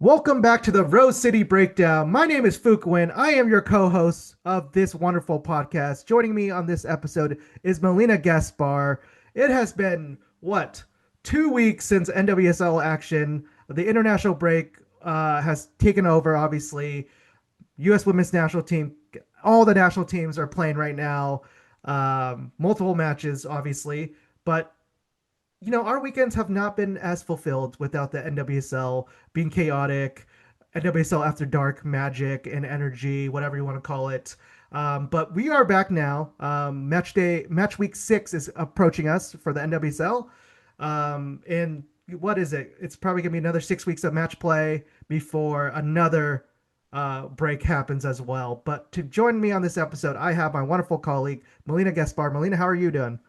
Welcome back to the Rose City Breakdown. My name is Nguyen. I am your co-host of this wonderful podcast. Joining me on this episode is Melina Gaspar. It has been, 2 weeks since NWSL action. The international break has taken over, obviously. U.S. women's national team, all the national teams are playing right now. Multiple matches, obviously. But our weekends have not been as fulfilled without the NWSL being chaotic, NWSL after dark magic and energy, whatever you want to call it. But we are back now. Match week 6 is approaching us for the NWSL. And what is it? It's probably going to be another 6 weeks of match play before another break happens as well. But to join me on this episode, I have my wonderful colleague, Melina Gaspar. Melina, how are you doing?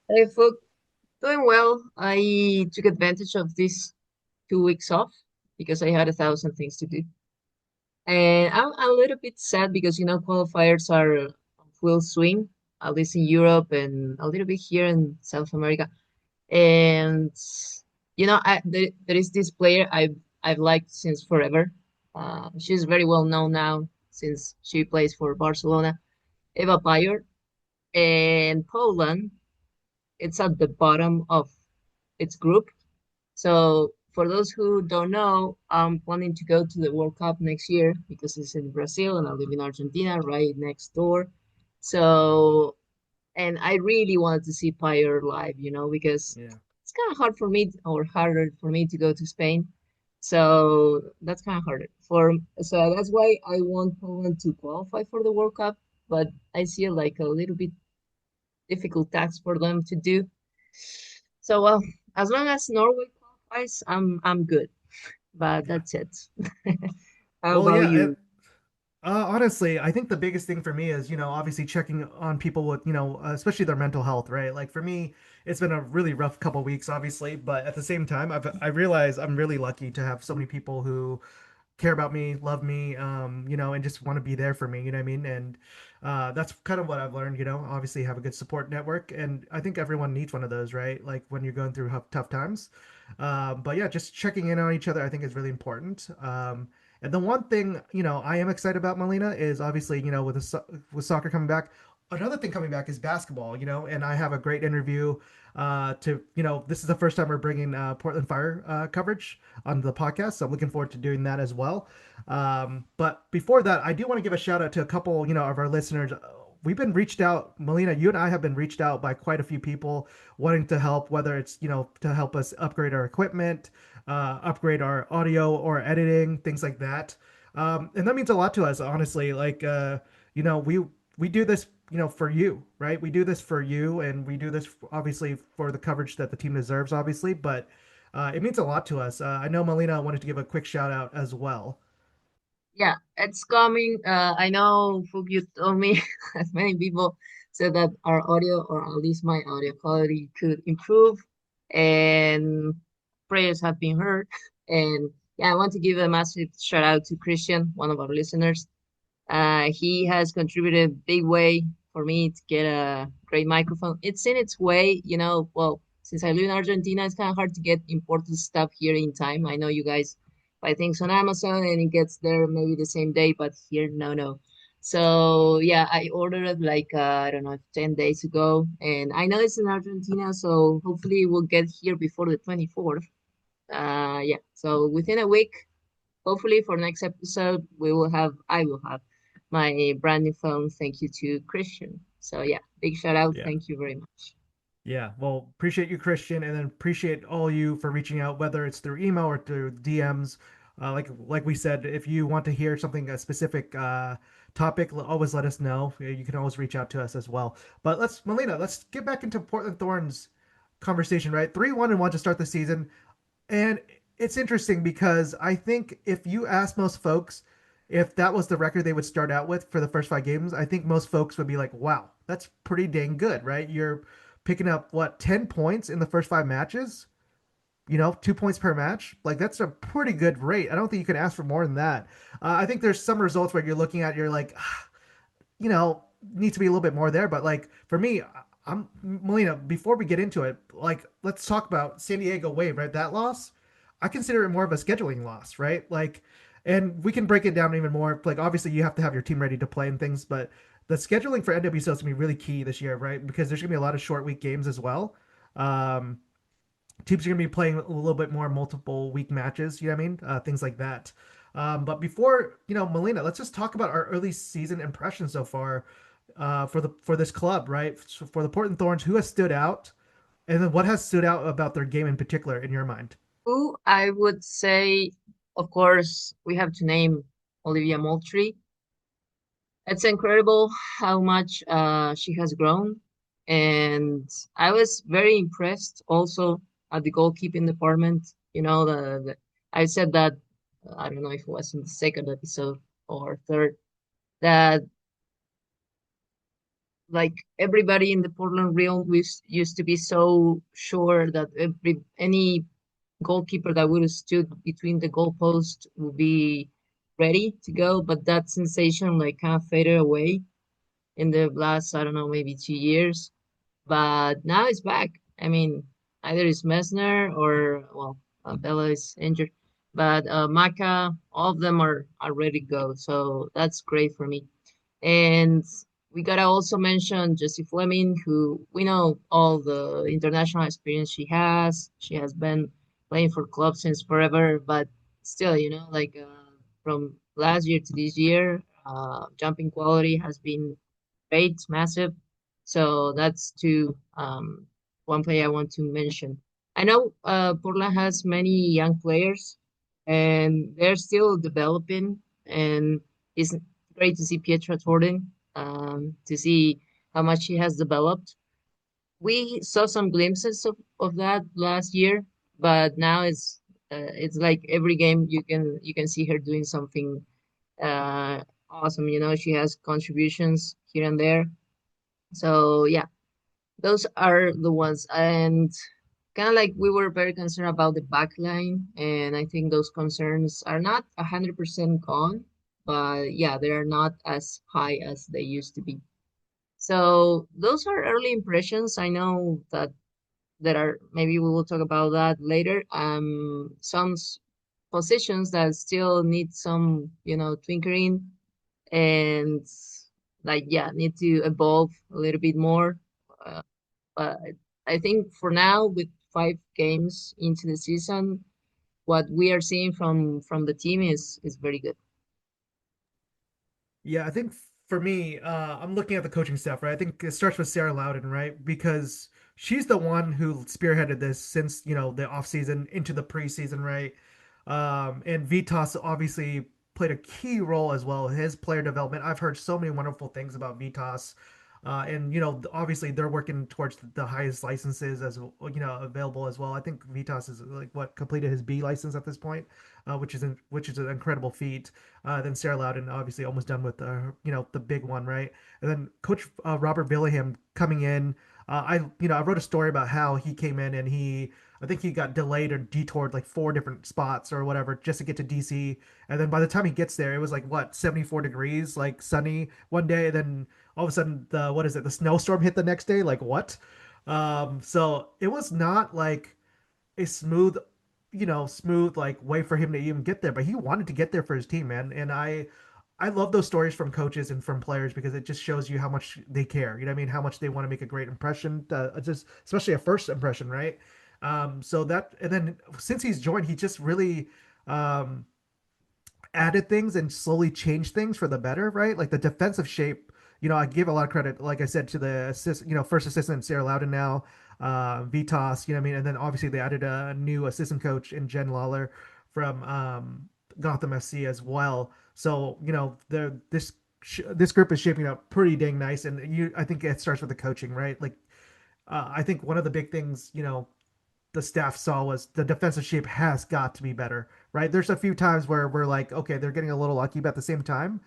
Hey, Phuoc, doing well. I took advantage of these 2 weeks off because I had 1,000 things to do. And I'm a little bit sad because, qualifiers are on full swing, at least in Europe and a little bit here in South America. And, there is this player I've liked since forever. She's very well known now since she plays for Barcelona, Eva Pajor. And Poland, it's at the bottom of its group. So for those who don't know, I'm planning to go to the World Cup next year because it's in Brazil and I live in Argentina, right next door. So, and I really wanted to see Pyre live, because Yeah. it's kind of hard for me or harder for me to go to Spain. So that's kind of harder so that's why I want Poland to qualify for the World Cup, but I see it like a little bit difficult task for them to do. So well, as long as Norway qualifies, I'm good. But Yeah. that's it. How Well, about yeah. you? Honestly, I think the biggest thing for me is, obviously checking on people with, especially their mental health, right? Like for me, it's been a really rough couple weeks, obviously, but at the same time, I realize I'm really lucky to have so many people who care about me, love me, and just want to be there for me. You know what I mean? And that's kind of what I've learned. Obviously have a good support network, and I think everyone needs one of those, right? Like when you're going through tough times. But yeah, just checking in on each other, I think is really important. And the one thing I am excited about, Melina, is obviously with soccer coming back. Another thing coming back is basketball, and I have a great interview this is the first time we're bringing Portland Fire coverage on the podcast, so I'm looking forward to doing that as well. But before that, I do want to give a shout out to a couple, of our listeners. We've been reached out, Melina. You and I have been reached out by quite a few people wanting to help, whether it's to help us upgrade our equipment, upgrade our audio or editing, things like that. And that means a lot to us, honestly. Like, you know, we we do this, for you, right? We do this for you, and we do this obviously for the coverage that the team deserves, obviously. But it means a lot to us. I know Melina wanted to give a quick shout out as well. Yeah, it's coming. I know, Fug, you told me, as many people said that our audio, or at least my audio quality, could improve, and prayers have been heard. And yeah, I want to give a massive shout out to Christian, one of our listeners. He has contributed big way for me to get a great microphone. It's in its way, well, since I live in Argentina, it's kind of hard to get important stuff here in time. I know you guys buy things on Amazon and it gets there maybe the same day, but here, no, no. So yeah, I ordered it like, I don't know, 10 days ago. And I know it's in Argentina, so hopefully it will get here before the 24th. Yeah, so within a week, hopefully for next episode I will have my brand new phone. Thank you to Christian. So yeah, big shout out. Yeah. Thank you very much. Yeah, well, appreciate you, Christian, and then appreciate all you for reaching out, whether it's through email or through DMs. Like we said, if you want to hear something a specific topic, always let us know. You can always reach out to us as well. But Melina, let's get back into Portland Thorns conversation. Right, 3-1-1 to start the season, and it's interesting because I think if you ask most folks if that was the record they would start out with for the first 5 games, I think most folks would be like, "Wow, that's pretty dang good, right?" You're picking up 10 points in the first 5 matches, 2 points per match. Like that's a pretty good rate. I don't think you can ask for more than that. I think there's some results where you're looking at, you're like, you know needs to be a little bit more there. But like for me, I'm Melina, before we get into it, like let's talk about San Diego Wave, right? That loss, I consider it more of a scheduling loss, right? Like, and we can break it down even more. Like, obviously, you have to have your team ready to play and things, but the scheduling for NWSL is going to be really key this year, right? Because there's going to be a lot of short week games as well. Um, Teams are going to be playing a little bit more multiple week matches, you know what I mean? Things like that. But before, Melina, let's just talk about our early season impressions so far for this club, right? So for the Portland Thorns, who has stood out, and then what has stood out about their game in particular in your mind? Who I would say, of course, we have to name Olivia Moultrie. It's incredible how much she has grown. And I was very impressed also at the goalkeeping department. I said that, I don't know if it was in the second episode or third, that like everybody in the Portland realm used to be so sure that any goalkeeper that would have stood between the goalposts would be ready to go, but that sensation like kind of faded away in the last, I don't know, maybe 2 years. But now it's back. I mean, either it's Messner or, well, Bella is injured, but Maka, all of them are ready to go. So that's great for me. And we gotta also mention Jessie Fleming, who we know all the international experience she has. She has been playing for clubs since forever, but still, like from last year to this year, jumping quality has been great, massive. So that's one player I want to mention. I know Portland has many young players, and they're still developing. And it's great to see Pietra Torden, to see how much he has developed. We saw some glimpses of that last year, but now it's like every game you can see her doing something awesome. She has contributions here and there. So yeah, those are the ones. And kind of like we were very concerned about the back line, and I think those concerns are not 100% gone, but yeah, they are not as high as they used to be. So those are early impressions. I know that there are, maybe we will talk about that later. Some positions that still need some, twinkering, and like, yeah, need to evolve a little bit more. Uh, but I think for now, with 5 games into the season, what we are seeing from the team is very good. Yeah, I think for me, I'm looking at the coaching staff, right? I think it starts with Sarah Loudon, right? Because she's the one who spearheaded this since, the offseason into the preseason, right? And Vitas obviously played a key role as well. His player development. I've heard so many wonderful things about Vitas. And obviously they're working towards the highest licenses as available as well. I think Vitas is like what completed his B license at this point, which is an incredible feat. Then Sarah Loudon obviously almost done with the big one, right? And then Coach Robert Billingham coming in. I wrote a story about how he came in and I think he got delayed or detoured like 4 different spots or whatever just to get to DC. And then by the time he gets there, it was like what 74 degrees, like sunny one day. And then all of a sudden, the snowstorm hit the next day. Like what? So it was not like a smooth like way for him to even get there, but he wanted to get there for his team, man. And I love those stories from coaches and from players because it just shows you how much they care. You know what I mean? How much they want to make a great impression, just especially a first impression, right? So that, and then since he's joined, he just really um, added things and slowly changed things for the better, right? Like the defensive shape. I give a lot of credit, like I said, to the first assistant Sarah Loudon now, Vitas. You know what I mean? And then obviously they added a new assistant coach in Jen Lawler from Gotham FC as well. So this group is shaping up pretty dang nice, and I think it starts with the coaching, right? Like I think one of the big things the staff saw was the defensive shape has got to be better, right? There's a few times where we're like, okay, they're getting a little lucky, but at the same time,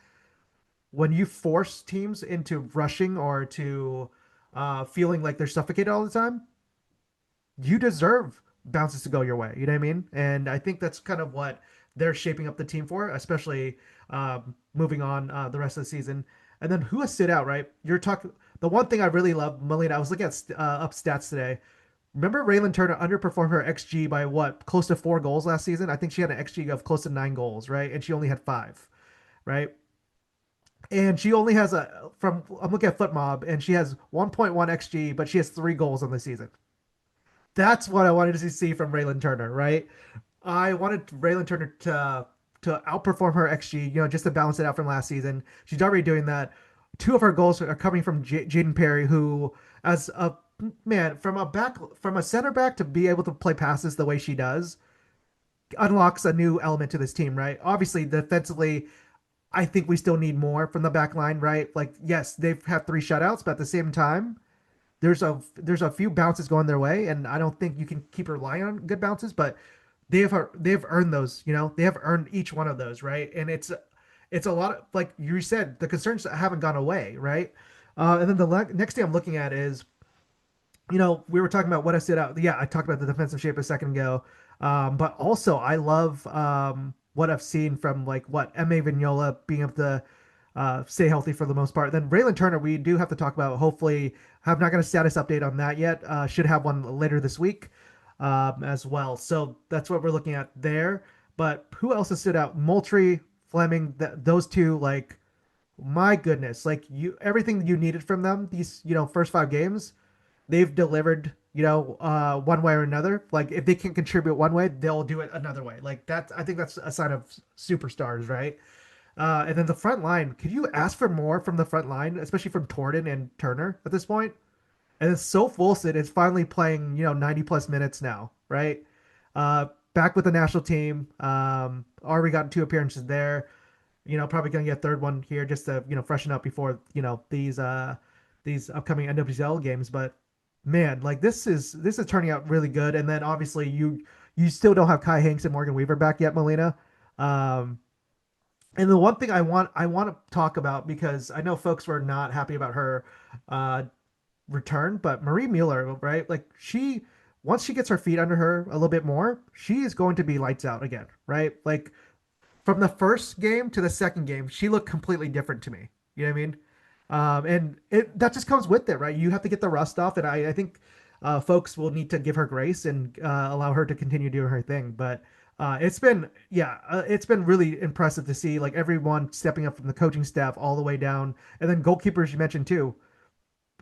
when you force teams into rushing or to feeling like they're suffocated all the time, you deserve bounces to go your way. You know what I mean? And I think that's kind of what they're shaping up the team for, especially moving on the rest of the season. And then who has stood out, right? You're talking. The one thing I really love, Melina, I was looking at up stats today. Remember Raylan Turner underperformed her XG by what? Close to 4 goals last season? I think she had an XG of close to 9 goals, right? And she only had five, right? And she only has I'm looking at FootMob, and she has 1.1 XG, but she has 3 goals on the season. That's what I wanted to see from Raylan Turner, right? I wanted Raylan Turner to outperform her XG, just to balance it out from last season. She's already doing that. Two of her goals are coming from Jaden Perry, who, as a man, from a center back to be able to play passes the way she does, unlocks a new element to this team, right? Obviously, defensively, I think we still need more from the back line, right? Like, yes, they've had 3 shutouts, but at the same time, there's a few bounces going their way, and I don't think you can keep relying on good bounces, but they've earned those, they have earned each one of those, right? And it's a lot of, like you said, the concerns haven't gone away, right? And then the next thing I'm looking at is, we were talking about what I stood out. Yeah, I talked about the defensive shape a second ago. But also I love what I've seen from like what M.A. Vignola being able to stay healthy for the most part. Then Raylan Turner, we do have to talk about. Hopefully, have not got a status update on that yet. Should have one later this week as well. So that's what we're looking at there. But who else has stood out? Moultrie, Fleming, those two, like my goodness, like everything you needed from them these first 5 games, they've delivered, one way or another. Like if they can contribute one way, they'll do it another way. Like that's, I think that's a sign of superstars, right? And then the front line, could you ask for more from the front line, especially from Torden and Turner at this point? And then Soph Wilson is finally playing, 90 plus minutes now, right? Back with the national team. Already gotten 2 appearances there. Probably gonna get a third one here just to, freshen up before, these upcoming NWSL games. But man, like this is turning out really good. And then obviously you still don't have Kai Hanks and Morgan Weaver back yet, Melina. Um, and the one thing I want to talk about, because I know folks were not happy about her uh, return, but Marie Mueller, right? Like once she gets her feet under her a little bit more, she is going to be lights out again, right? Like from the first game to the second game, she looked completely different to me. You know what I mean? And that just comes with it, right? You have to get the rust off, and I think folks will need to give her grace and allow her to continue doing her thing. But it's been really impressive to see like everyone stepping up from the coaching staff all the way down, and then goalkeepers you mentioned too.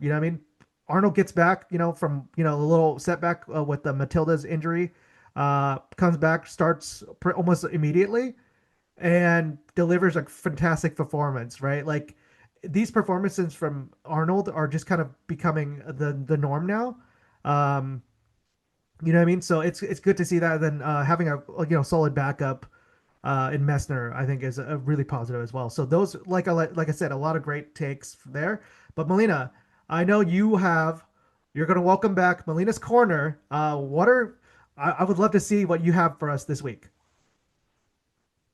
You know what I mean? Arnold gets back, from a little setback with the Matilda's injury, comes back, starts almost immediately and delivers a fantastic performance, right? Like these performances from Arnold are just kind of becoming the norm now. Um, you know what I mean? So it's good to see that. Then having a solid backup in Messner, I think is a really positive as well. So those, like I said, a lot of great takes there. But Melina, I know you're going to welcome back Melina's Corner. I would love to see what you have for us this week.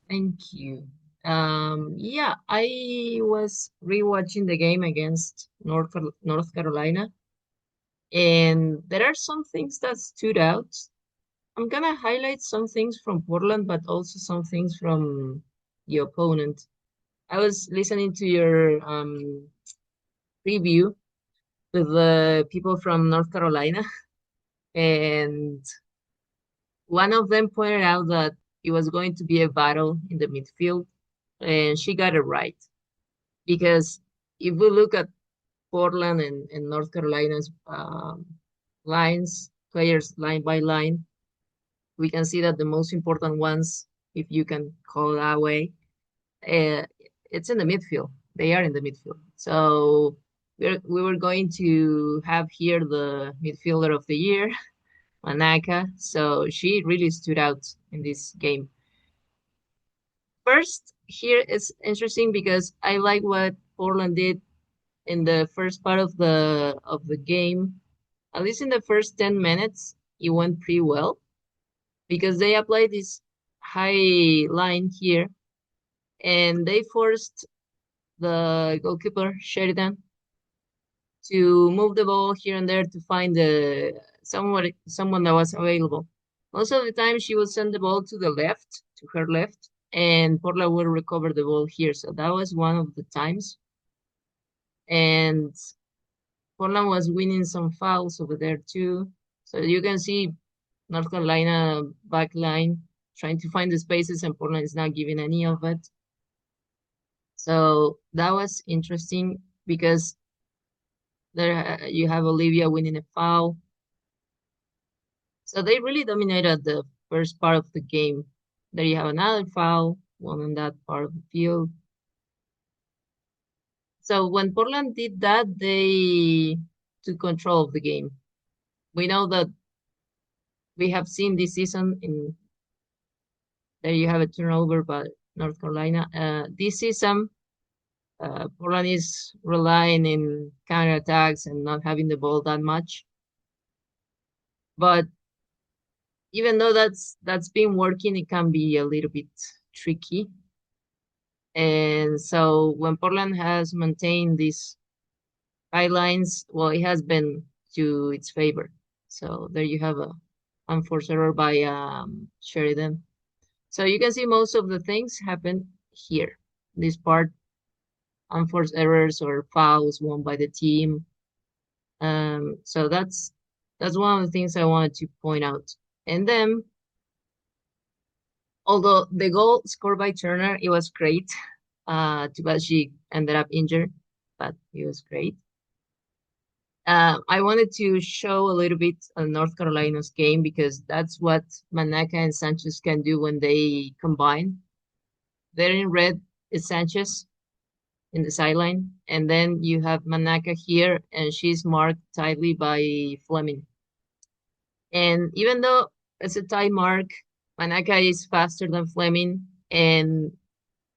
Thank you. Yeah, I was rewatching the game against North Carolina, and there are some things that stood out. I'm gonna highlight some things from Portland, but also some things from the opponent. I was listening to your preview with the people from North Carolina, and one of them pointed out that it was going to be a battle in the midfield, and she got it right. Because if we look at Portland and North Carolina's lines, players line by line, we can see that the most important ones, if you can call it that way, uh, it's in the midfield. They are in the midfield. So we were going to have here the midfielder of the year, Manaka. So she really stood out in this game. First, here it's interesting because I like what Portland did in the first part of the game. At least in the first 10 minutes, it went pretty well because they applied this high line here and they forced the goalkeeper Sheridan to move the ball here and there to find someone that was available. Most of the time, she would send the ball to the left, to her left, and Portland would recover the ball here. So that was one of the times. And Portland was winning some fouls over there too. So you can see North Carolina back line trying to find the spaces, and Portland is not giving any of it. So that was interesting because there you have Olivia winning a foul. So they really dominated the first part of the game. There you have another foul, one on that part of the field. So when Portland did that, they took control of the game. We know that we have seen this season in there you have a turnover by North Carolina. This season, Portland is relying in counterattacks and not having the ball that much. But even though that's been working, it can be a little bit tricky. And so when Portland has maintained these guidelines, well, it has been to its favor. So there you have a unforced error by Sheridan. So you can see most of the things happen here. This part, unforced errors or fouls won by the team. So that's one of the things I wanted to point out. And then, although the goal scored by Turner, it was great. Too bad she ended up injured, but it was great. I wanted to show a little bit of North Carolina's game because that's what Manaka and Sanchez can do when they combine. There in red is Sanchez in the sideline, and then you have Manaka here, and she's marked tightly by Fleming. And even though it's a tight mark, Manaka is faster than Fleming, and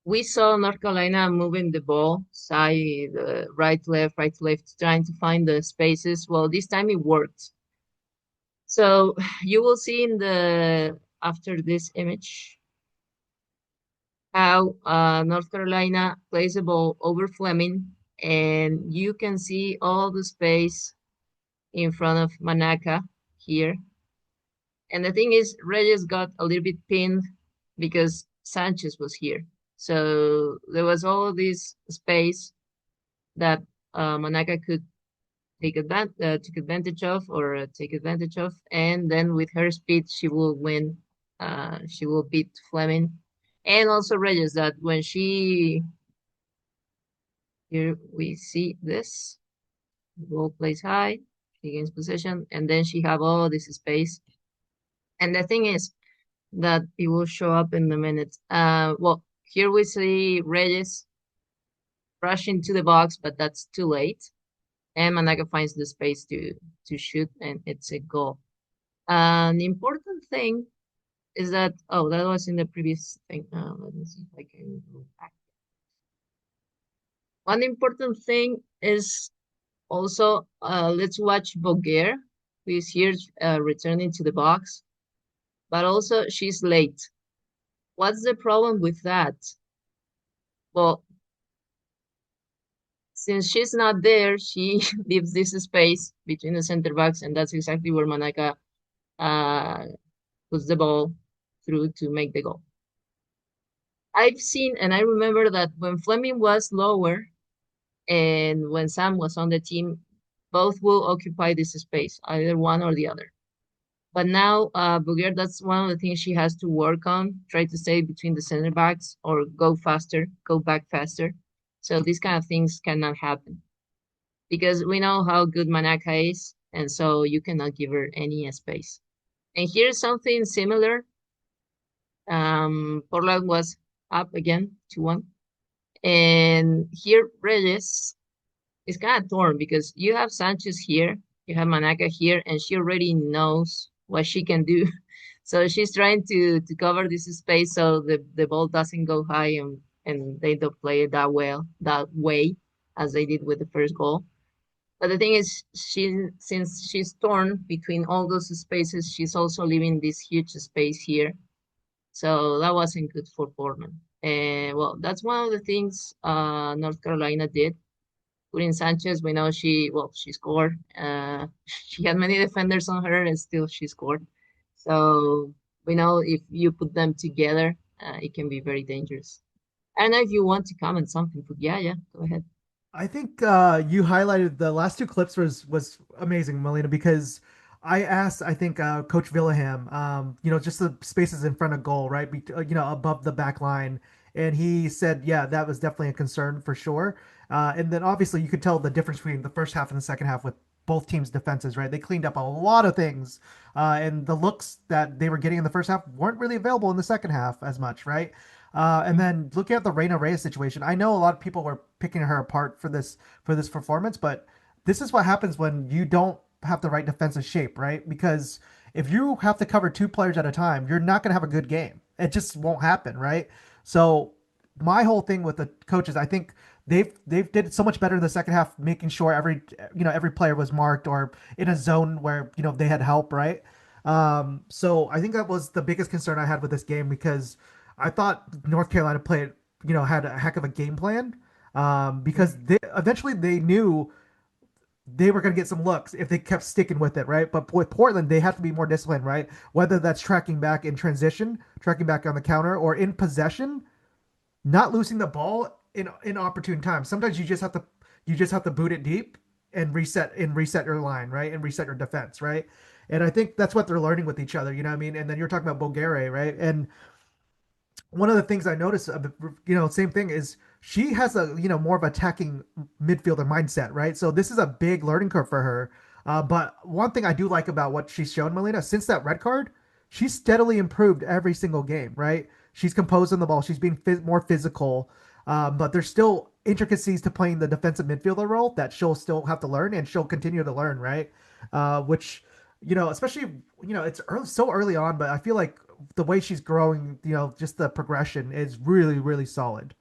we saw North Carolina moving the ball side, right to left, trying to find the spaces. Well, this time it worked. So you will see in the after this image how North Carolina plays the ball over Fleming, and you can see all the space in front of Manaka here. And the thing is, Reyes got a little bit pinned because Sanchez was here. So there was all this space that Manaka could take advantage of or take advantage of. And then with her speed, she will win. She will beat Fleming. And also Reyes that when here we see this, the ball plays high, she gains possession, and then she have all this space. And the thing is that it will show up in a minute. Well, here we see Reyes rush into the box, but that's too late. And Manaka finds the space to shoot, and it's a goal. An important thing is that, oh, that was in the previous thing. Let me see if I can go back. One important thing is also, let's watch Boguer, who is here returning to the box, but also she's late. What's the problem with that? Well, since she's not there, she leaves this space between the center backs, and that's exactly where Manaka puts the ball through to make the goal. I've seen and I remember that when Fleming was lower and when Sam was on the team, both will occupy this space, either one or the other. But now, Boguer, that's one of the things she has to work on, try to stay between the center backs or go faster, go back faster. So these kind of things cannot happen because we know how good Manaka is, and so you cannot give her any space. And here's something similar. Portland was up again 2-1. And here Reyes is kind of torn because you have Sanchez here, you have Manaka here, and she already knows what she can do. So she's trying to cover this space so the ball doesn't go high and they don't play it that way as they did with the first goal. But the thing is, since she's torn between all those spaces, she's also leaving this huge space here. So that wasn't good for Portland. And well, that's one of the things North Carolina did. Putting Sanchez, we know she scored. She had many defenders on her and still she scored. So we know if you put them together, it can be very dangerous. I don't know if you want to comment something, but yeah, go ahead. I think you highlighted the last two clips was amazing, Melina, because I asked, I think, Coach Villaham, just the spaces in front of goal, right? Above the back line. And he said, yeah, that was definitely a concern for sure. And then obviously you could tell the difference between the first half and the second half with both teams' defenses, right? They cleaned up a lot of things. And the looks that they were getting in the first half weren't really available in the second half as much, right? And then looking at the Reina Reyes situation, I know a lot of people were picking her apart for this performance, but this is what happens when you don't have the right defensive shape, right? Because if you have to cover two players at a time, you're not going to have a good game. It just won't happen, right? So my whole thing with the coaches, I think they've did so much better in the second half, making sure every player was marked or in a zone where they had help, right? So I think that was the biggest concern I had with this game because I thought North Carolina played, had a heck of a game plan. Because eventually they knew they were going to get some looks if they kept sticking with it, right? But with Portland, they have to be more disciplined, right? Whether that's tracking back in transition, tracking back on the counter, or in possession, not losing the ball in opportune times. Sometimes you just have to boot it deep and reset your line, right? And reset your defense, right? And I think that's what they're learning with each other, you know what I mean? And then you're talking about Bulgaria, right? And one of the things I noticed, same thing is she has a, more of attacking midfielder mindset, right? So this is a big learning curve for her. But one thing I do like about what she's shown, Melina, since that red card, she's steadily improved every single game, right? She's composing the ball. She's being more physical. But there's still intricacies to playing the defensive midfielder role that she'll still have to learn and she'll continue to learn, right? Which, especially, it's early, so early on, but I feel like the way she's growing, just the progression is really, really solid.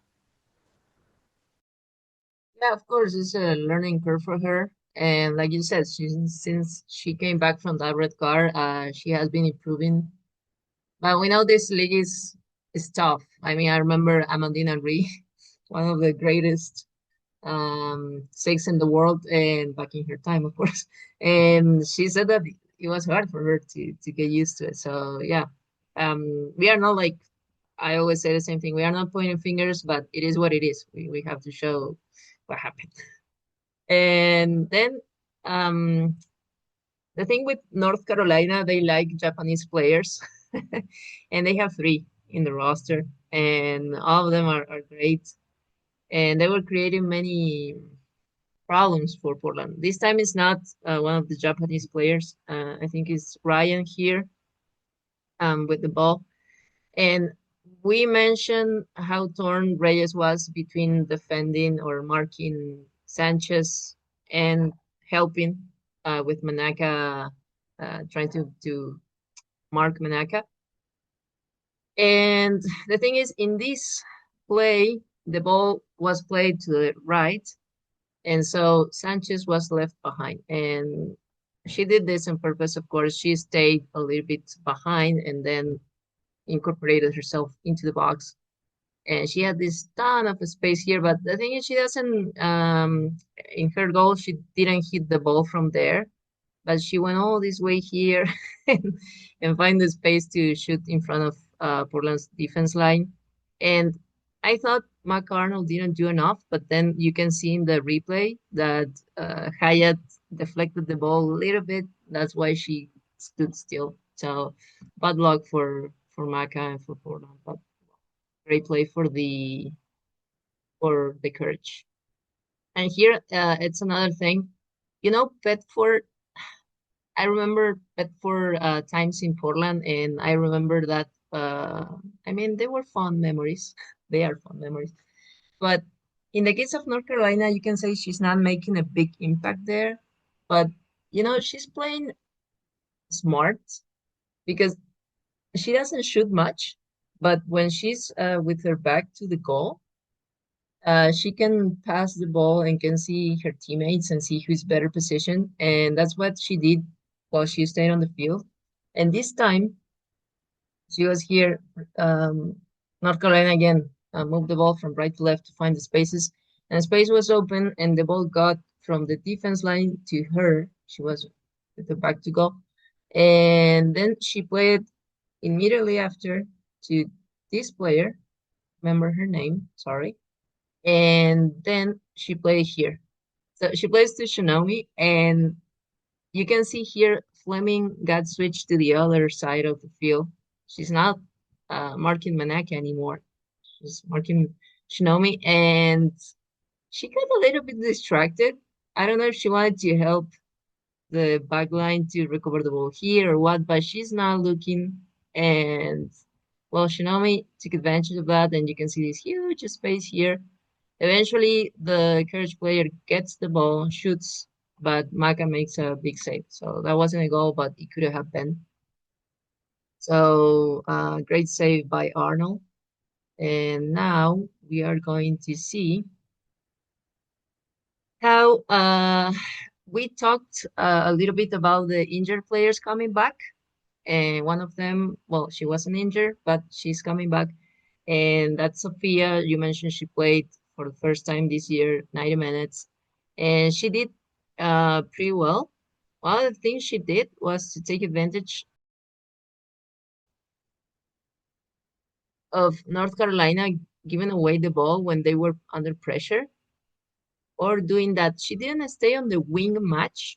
Yeah, of course, it's a learning curve for her. And like you said, since she came back from that red card, she has been improving. But we know this league is tough. I mean, I remember Amandine Henry, one of the greatest six in the world, and back in her time, of course. And she said that it was hard for her to get used to it. So yeah, we are not like I always say the same thing. We are not pointing fingers, but it is what it is. We have to show what happened. And then um, the thing with North Carolina, they like Japanese players, and they have three in the roster, and all of them are great. And they were creating many problems for Portland. This time it's not one of the Japanese players. I think it's Ryan here with the ball. And we mentioned how torn Reyes was between defending or marking Sanchez and helping with Manaka, trying to mark Manaka. And the thing is, in this play, the ball was played to the right, and so Sanchez was left behind. And she did this on purpose, of course. She stayed a little bit behind and then incorporated herself into the box. And she had this ton of space here, but the thing is, she doesn't, in her goal, she didn't hit the ball from there, but she went all this way here and find the space to shoot in front of Portland's defense line. And I thought McArnold didn't do enough, but then you can see in the replay that Hyatt deflected the ball a little bit. That's why she stood still. So bad luck for Maca and for Portland, but great play for the courage. And here it's another thing. Bedford, I remember Bedford times in Portland, and I remember that. I mean, they were fun memories. They are fun memories. But in the case of North Carolina, you can say she's not making a big impact there. But she's playing smart because she doesn't shoot much. But when she's with her back to the goal, she can pass the ball and can see her teammates and see who's better positioned. And that's what she did while she stayed on the field. And this time, she was here. North Carolina again moved the ball from right to left to find the spaces. And the space was open, and the ball got from the defense line to her. She was with the back to go. And then she played immediately after to this player. Remember her name, sorry. And then she played here. So she plays to Shinomi, and you can see here Fleming got switched to the other side of the field. She's not marking Manaka anymore. She's marking Shinomi, and she got a little bit distracted. I don't know if she wanted to help the back line to recover the ball here or what, but she's not looking. And well, Shinomi took advantage of that, and you can see this huge space here. Eventually, the Courage player gets the ball, shoots, but Maka makes a big save. So that wasn't a goal, but it could have been. So great save by Arnold. And now we are going to see how we talked a little bit about the injured players coming back. And one of them, well, she wasn't injured, but she's coming back. And that's Sophia. You mentioned she played for the first time this year, 90 minutes. And she did pretty well. One of the things she did was to take advantage of North Carolina giving away the ball when they were under pressure or doing that. She didn't stay on the wing match,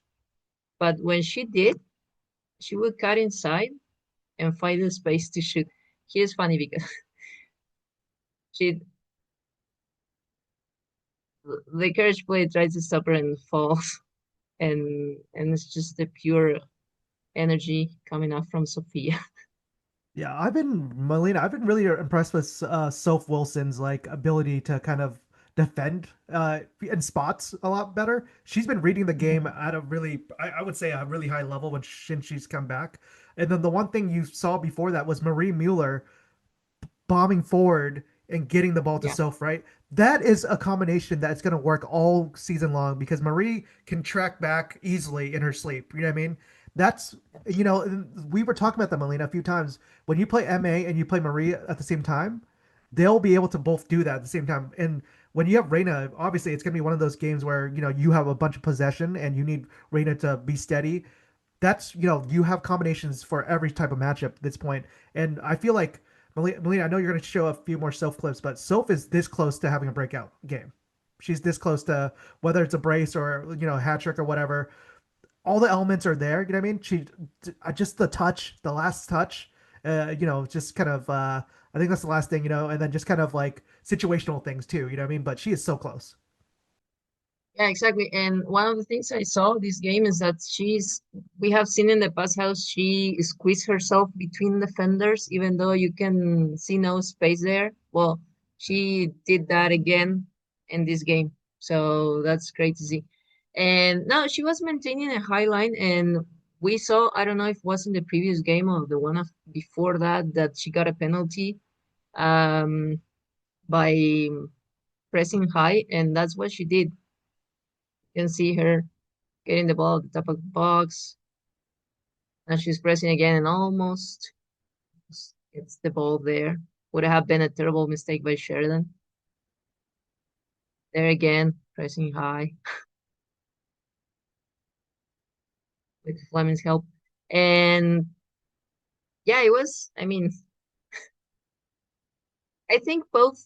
but when she did, she would cut inside and find the space to shoot. Here's funny because she the Courage player tries to stop her and falls, and it's just the pure energy coming out from Sophia. Yeah, Melina. I've been really impressed with Soph Wilson's like ability to kind of defend in spots a lot better. She's been reading the game at a really, I would say, a really high level since she's come back. And then the one thing you saw before that was Marie Mueller bombing forward and getting the ball to Yeah, Soph, right? That is a combination that's going to work all season long because Marie can track back easily in her sleep. You know what I mean? That's, we were talking about that, Melina, a few times. When you play MA and you play Marie at the same time, they'll be able to both do that at the same time. And when you have Reina, obviously it's going to be one of those games where, you have a bunch of possession and you need Reina to be steady. That's, you have combinations for every type of matchup at this point. And I feel like Melina, I know you're going to show a few more Soph clips, but Soph is this close to having a breakout game. She's this close to whether it's a brace or hat trick or whatever. All the elements are there. You know what I mean? She just the touch, the last touch. Just kind of. I think that's the last thing. And then just kind of like situational things too. You know what I mean? But she is so close. yeah, exactly. And one of the things I saw this game is that we have seen in the past how she squeezed herself between defenders, even though you can see no space there. Well, she did that again in this game. So that's great to see. And now she was maintaining a high line, and we saw, I don't know if it was in the previous game or the one of before that, that she got a penalty um, by pressing high, and that's what she did. You can see her getting the ball at the top of the box. And she's pressing again and almost gets the ball there. Would have been a terrible mistake by Sheridan. There again, pressing high with Fleming's help. And yeah, it was, I mean, I think both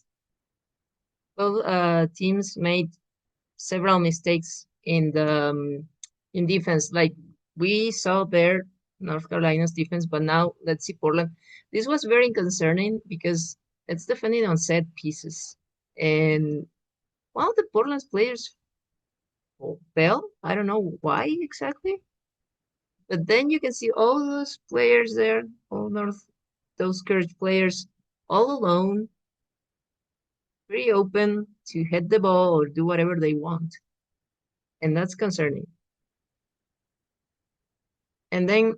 teams made several mistakes in defense. Like we saw there North Carolina's defense, but now let's see Portland. This was very concerning because it's defending on set pieces, and one of the Portland's players fell. I don't know why exactly, but then you can see all those players there, all North, those Courage players, all alone, pretty open to hit the ball or do whatever they want, and that's concerning. And then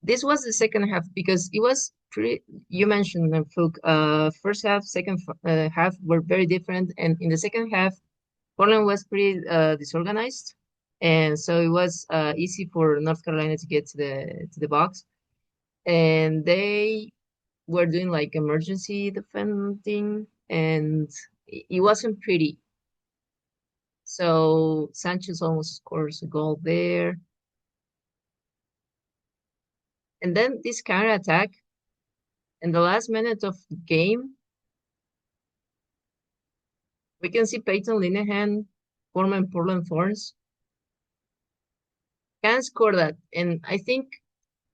this was the second half because it was pretty. You mentioned Phuoc, first half, second half were very different, and in the second half, Portland was pretty disorganized, and so it was easy for North Carolina to get to the box, and they were doing like emergency defending, and it wasn't pretty. So Sanchez almost scores a goal there, and then this counter attack in the last minute of the game, we can see Peyton Linehan, former Portland Thorns, can score that. And I think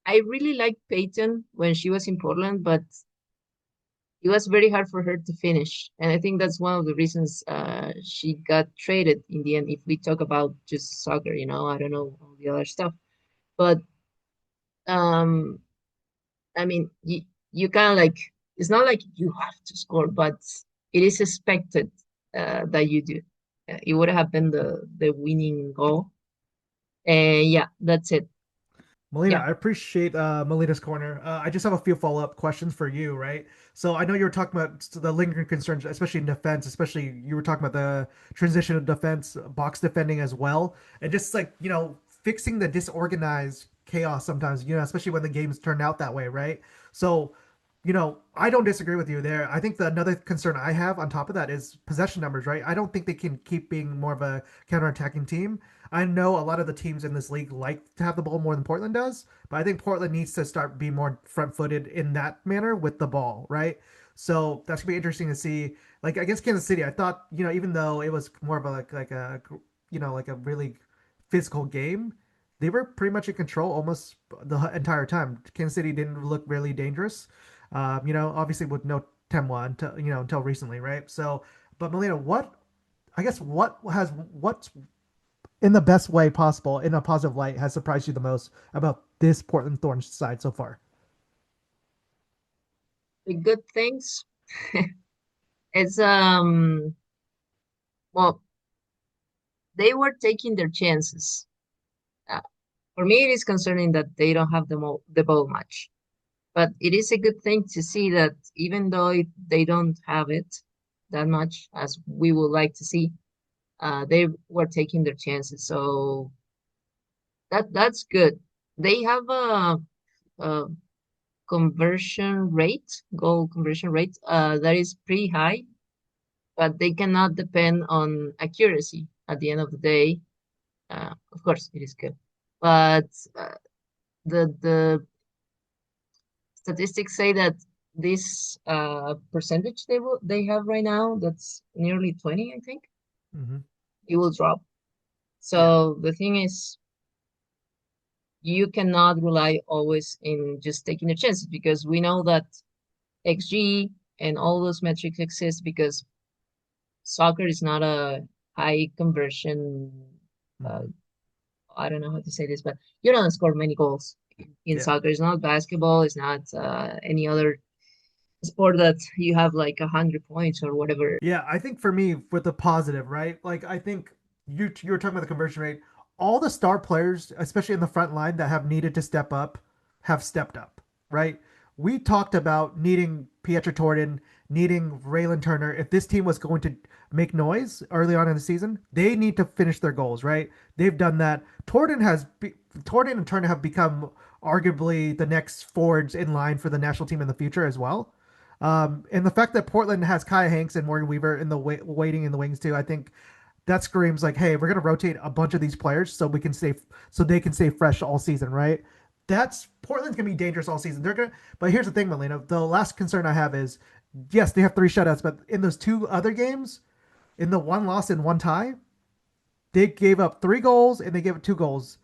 I really liked Peyton when she was in Portland, but it was very hard for her to finish. And I think that's one of the reasons she got traded in the end. If we talk about just soccer, I don't know all the other stuff. But um, I mean, you kind of like, it's not like you have to score, but it is expected that you do. It would have been the winning goal. And yeah, that's it. Melina, Yeah. I appreciate Melina's corner. I just have a few follow-up questions for you, right? So I know you were talking about the lingering concerns, especially in defense, especially you were talking about the transition of defense, box defending as well, and just like, fixing the disorganized chaos sometimes, especially when the games turn out that way, right? So, I don't disagree with you there. I think another concern I have on top of that is possession numbers, right? I don't think they can keep being more of a counterattacking team. I know a lot of the teams in this league like to have the ball more than Portland does, but I think Portland needs to start being more front-footed in that manner with the ball, right? So that's gonna be interesting to see. Like against Kansas City, I thought, even though it was more of a like a like a really physical game, they were pretty much in control almost the entire time. Kansas City didn't look really dangerous. Obviously with no Temwa until recently, right? So, but Melina, I guess what's in the best way possible, in a positive light, has surprised you the most about this Portland Thorns side so far? The good things, it's well, they were taking their chances. Uh, for me, it is concerning that they don't have the ball much. But it is a good thing to see that even though they don't have it that much as we would like to see, they were taking their chances. So that's good. They have a goal conversion rate, that is pretty high, but they cannot depend on accuracy at the end of the day. Of course, it is good, but the statistics say that this percentage they have right now, that's nearly 20, I think, Mm-hmm. it will drop. Yeah. So the thing is, you cannot rely always in just taking a chance because we know that XG and all those metrics exist because soccer is not a high conversion. Uh, Mm-hmm. I don't know how to say this, but you don't score many goals in Yeah. soccer. It's not basketball. It's not any other sport that you have like 100 points or whatever. Yeah, I think for me, with the positive, right? Like I think you were talking about the conversion rate. All the star players, especially in the front line, that have needed to step up, have stepped up, right? We talked about needing Pietra Torden, needing Raylan Turner. If this team was going to make noise early on in the season, they need to finish their goals, right? They've done that. Torden and Turner have become arguably the next forwards in line for the national team in the future as well. And the fact that Portland has Kaya Hanks and Morgan Weaver in the waiting in the wings too, I think that screams like, hey, we're gonna rotate a bunch of these players so they can stay fresh all season, right? That's Portland's gonna be dangerous all season. They're gonna, but here's the thing, Melina. The last concern I have is, yes, they have three shutouts, but in those two other games, in the one loss and one tie, they gave up three goals and they gave up two goals.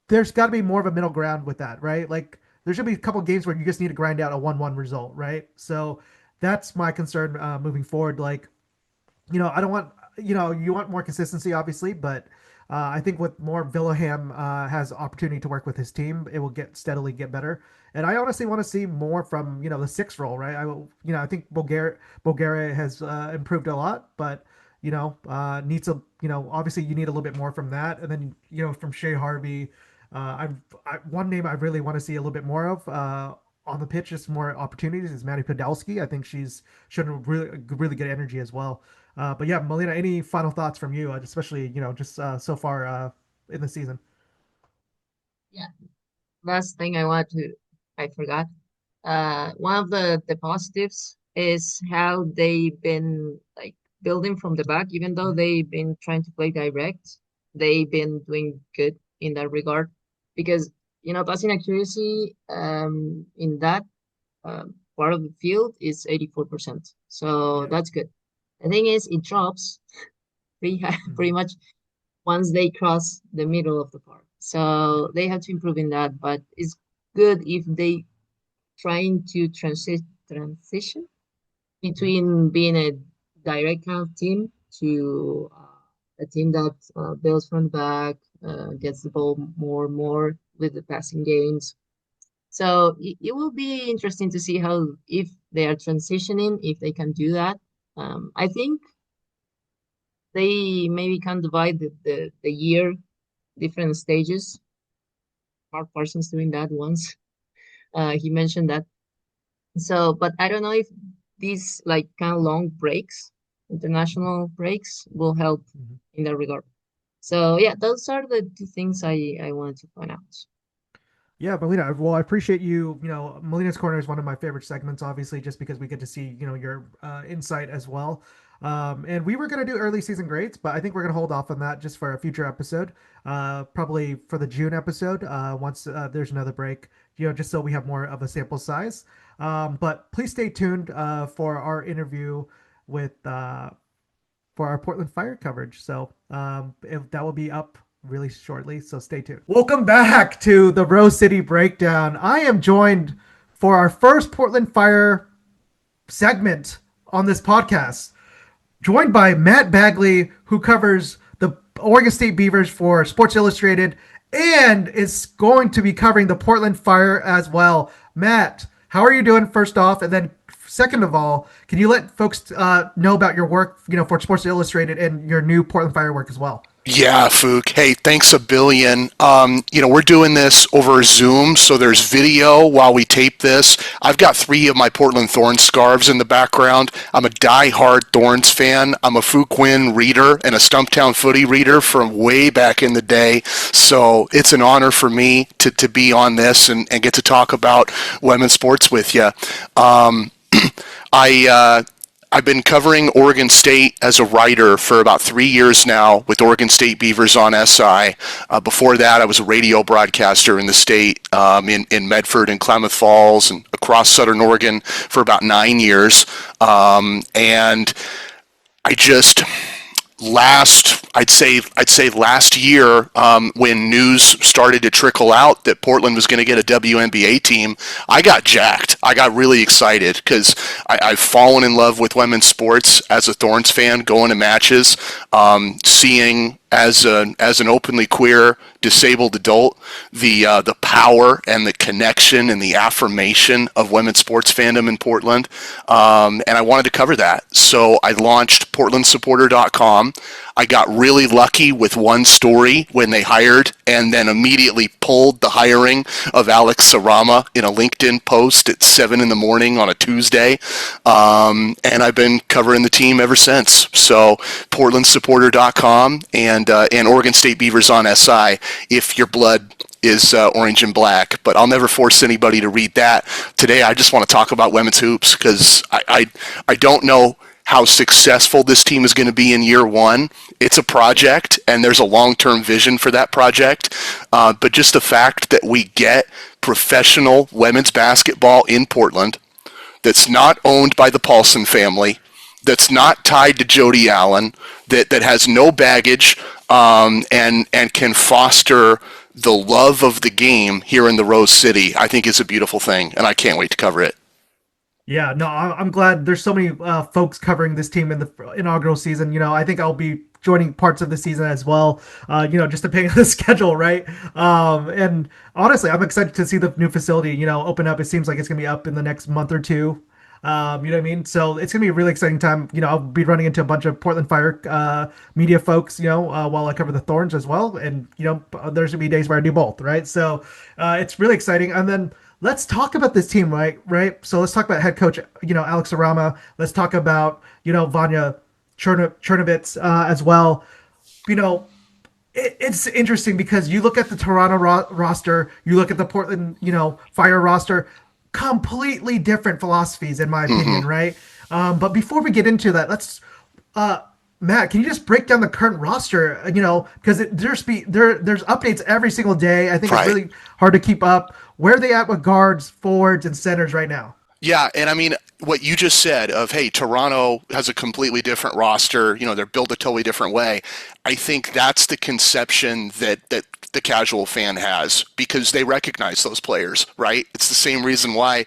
There's got to be more of a middle ground with that, right? Like there should be a couple games where you just need to grind out a 1-1 result, right? So that's my concern moving forward. Like, I don't want, you want more consistency, obviously, but I think with more Villaham has opportunity to work with his team, it will steadily get better. And I honestly want to see more from the sixth role, right? I think Bulgaria has improved a lot, but needs a obviously you need a little bit more from that, and then from Shea Harvey, one name I really want to see a little bit more of on the pitch, just more opportunities, is Maddie Podolski. I think she's shown really good energy as well. But yeah, Melina, any final thoughts from you, especially just so far in the season? Yeah. Last thing I forgot. One of the positives is how they've been like building from the back, even though Mhm. they've been trying to play direct, they've been doing good in that regard because passing accuracy in that part of the field is 84%. So Yeah. that's good. The thing is, it drops pretty high, pretty Hmm. much once they cross the middle of the park. So they have to improve in that, but it's good if they trying to transition between being a direct kind of team to a team that builds from the back, gets the ball more and more with the passing games. So it will be interesting to see how if they are transitioning, if they can do that. I think they maybe can divide the year different stages. Mark Parsons doing that once. He mentioned that. So, but I don't know if these like kind of long breaks, international breaks, will help Mhm. in that regard. So yeah, those are the two things I wanted to point out. Yeah, Melina. Well, I appreciate you. Melina's Corner is one of my favorite segments, obviously, just because we get to see, your insight as well. And we were going to do early season grades, but I think we're going to hold off on that just for a future episode, probably for the June episode, once there's another break, just so we have more of a sample size. But please stay tuned for our interview with for our Portland Fire coverage. So that will be up really shortly. So stay tuned. Welcome back to the Rose City Breakdown. I am joined for our first Portland Fire segment on this podcast, joined by Matt Bagley, who covers the Oregon State Beavers for Sports Illustrated and is going to be covering the Portland Fire as well. Matt, how are you doing, first off? And then second of all, can you let folks know about your work, for Sports Illustrated and your new Portland Fire work as well? Yeah, Phuoc. Hey, thanks a billion. We're doing this over Zoom, so there's video while we tape this. I've got 3 of my Portland Thorns scarves in the background. I'm a die-hard Thorns fan. I'm a Nguyen reader and a Stumptown Footy reader from way back in the day. So it's an honor for me to be on this and get to talk about women's sports with you. I've been covering Oregon State as a writer for about 3 years now with Oregon State Beavers on SI. Before that, I was a radio broadcaster in the state, in Medford and Klamath Falls and across Southern Oregon for about 9 years. And I just I'd say last year, when news started to trickle out that Portland was going to get a WNBA team, I got jacked. I got really excited because I've fallen in love with women's sports as a Thorns fan, going to matches, seeing as an openly queer disabled adult the power and the connection and the affirmation of women's sports fandom in Portland, and I wanted to cover that, so I launched PortlandSupporter.com. I got really lucky with one story when they hired, and then immediately pulled the hiring of Alex Sarama in a LinkedIn post at 7 in the morning on a Tuesday, and I've been covering the team ever since. So PortlandSupporter.com and Oregon State Beavers on SI if your blood is orange and black, but I'll never force anybody to read that. Today I just want to talk about women's hoops because I don't know how successful this team is going to be in year one. It's a project, and there's a long-term vision for that project. But just the fact that we get professional women's basketball in Portland that's not owned by the Paulson family, that's not tied to Jody Allen, that has no baggage, and can foster the love of the game here in the Rose City, I think is a beautiful thing, and I can't wait to cover it. Yeah, no, I'm glad there's so many folks covering this team in the inaugural season. I think I'll be joining parts of the season as well, just depending on the schedule, right? And honestly, I'm excited to see the new facility, open up. It seems like it's going to be up in the next month or two. You know what I mean? So it's going to be a really exciting time. I'll be running into a bunch of Portland Fire media folks, while I cover the Thorns as well. And, there's going to be days where I do both, right? So it's really exciting. And then let's talk about this team, right? So let's talk about head coach, Alex Sarama. Let's talk about, Vanja Černivec as well. It's interesting because you look at the Toronto roster, you look at the Portland, Fire roster, completely different philosophies, in my opinion, right? But before we get into that, let's, Matt, can you just break down the current roster? Because there's updates every single day. I think It's really hard to keep up. Where are they at with guards, forwards, and centers right now? Yeah, and I mean, what you just said of, hey, Toronto has a completely different roster, they're built a totally different way. I think that's the conception that the casual fan has, because they recognize those players, right? It's the same reason why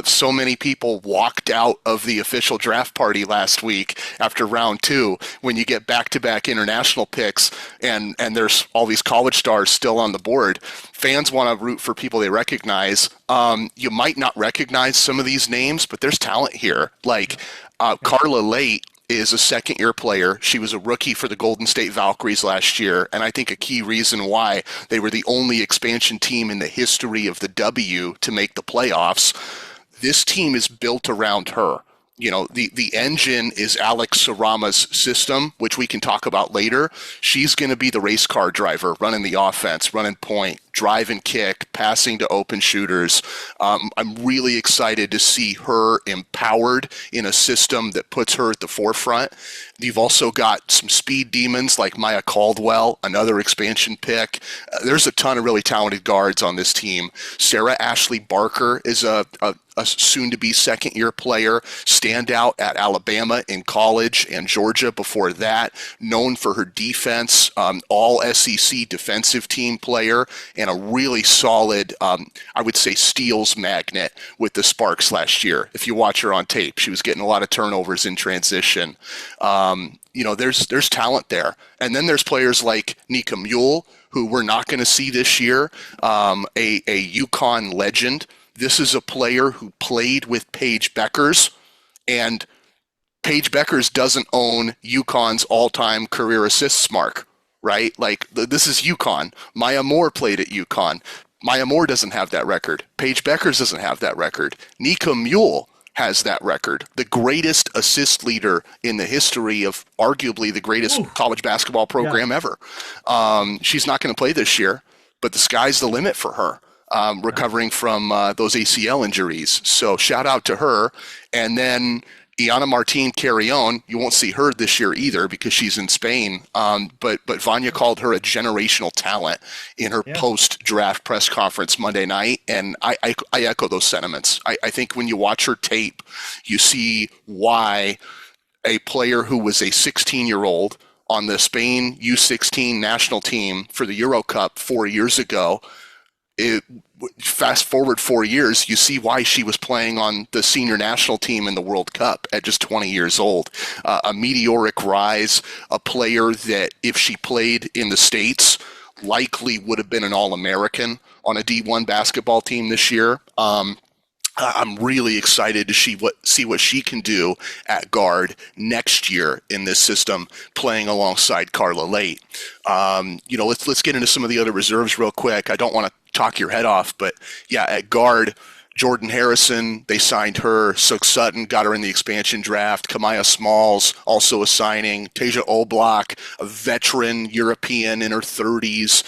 so many people walked out of the official draft party last week after round 2 when you get back-to-back international picks and there's all these college stars still on the board. Fans want to root for people they recognize. You might not recognize some of these names, but there's talent here. Like Carla Late is a second-year player. She was a rookie for the Golden State Valkyries last year, and I think a key reason why they were the only expansion team in the history of the W to make the playoffs. This team is built around her. You know, the engine is Alex Sarama's system, which we can talk about later. She's going to be the race car driver, running the offense, running point, drive and kick, passing to open shooters. I'm really excited to see her empowered in a system that puts her at the forefront. You've also got some speed demons like Maya Caldwell, another expansion pick. There's a ton of really talented guards on this team. Sarah Ashley Barker is a soon-to-be second-year player, standout at Alabama in college and Georgia before that, known for her defense, all SEC defensive team player, and a really solid, I would say, steals magnet with the Sparks last year. If you watch her on tape, she was getting a lot of turnovers in transition. You know, there's talent there. And then there's players like Nika Mule, who we're not going to see this year, a UConn legend. This is a player who played with Paige Beckers, and Paige Beckers doesn't own UConn's all-time career assists mark, right? Like, this is UConn. Maya Moore played at UConn. Maya Moore doesn't have that record. Paige Beckers doesn't have that record. Nika Mule has that record. The greatest assist leader in the history of arguably the greatest college basketball program ever. She's not going to play this year, but the sky's the limit for her. Recovering from those ACL injuries. So shout out to her. And then Iana Martin Carrion, you won't see her this year either because she's in Spain. But Vanja called her a generational talent in her post-draft press conference Monday night. And I echo those sentiments. I think when you watch her tape, you see why a player who was a 16-year-old on the Spain U16 national team for the Euro Cup 4 years ago, fast forward 4 years, you see why she was playing on the senior national team in the World Cup at just 20 years old. A meteoric rise, a player that if she played in the States, likely would have been an All-American on a D1 basketball team this year. I'm really excited to see what she can do at guard next year in this system, playing alongside Carla Late. You know, let's get into some of the other reserves real quick. I don't want to talk your head off, but yeah, at guard, Jordan Harrison, they signed her. Sook Sutton got her in the expansion draft. Kamaya Smalls, also a signing. Tasia Oblak, a veteran European in her 30s.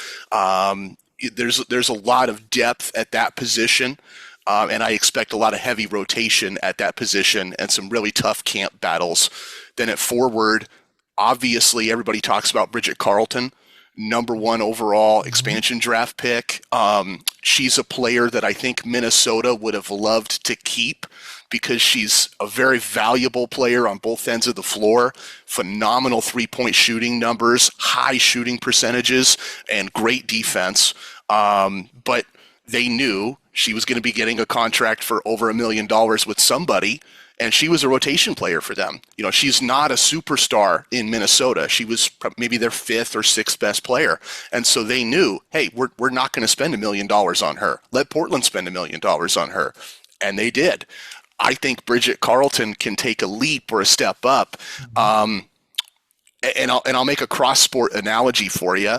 There's a lot of depth at that position. And I expect a lot of heavy rotation at that position and some really tough camp battles. Then at forward, obviously everybody talks about Bridget Carleton, #1 overall expansion draft pick. She's a player that I think Minnesota would have loved to keep because she's a very valuable player on both ends of the floor, phenomenal three-point shooting numbers, high shooting percentages, and great defense. But they knew she was going to be getting a contract for over $1 million with somebody, and she was a rotation player for them. You know, she's not a superstar in Minnesota. She was maybe their 5th or 6th best player. And so they knew, hey, we're not going to spend $1 million on her. Let Portland spend $1 million on her. And they did. I think Bridget Carleton can take a leap or a step up. And I'll make a cross-sport analogy for you.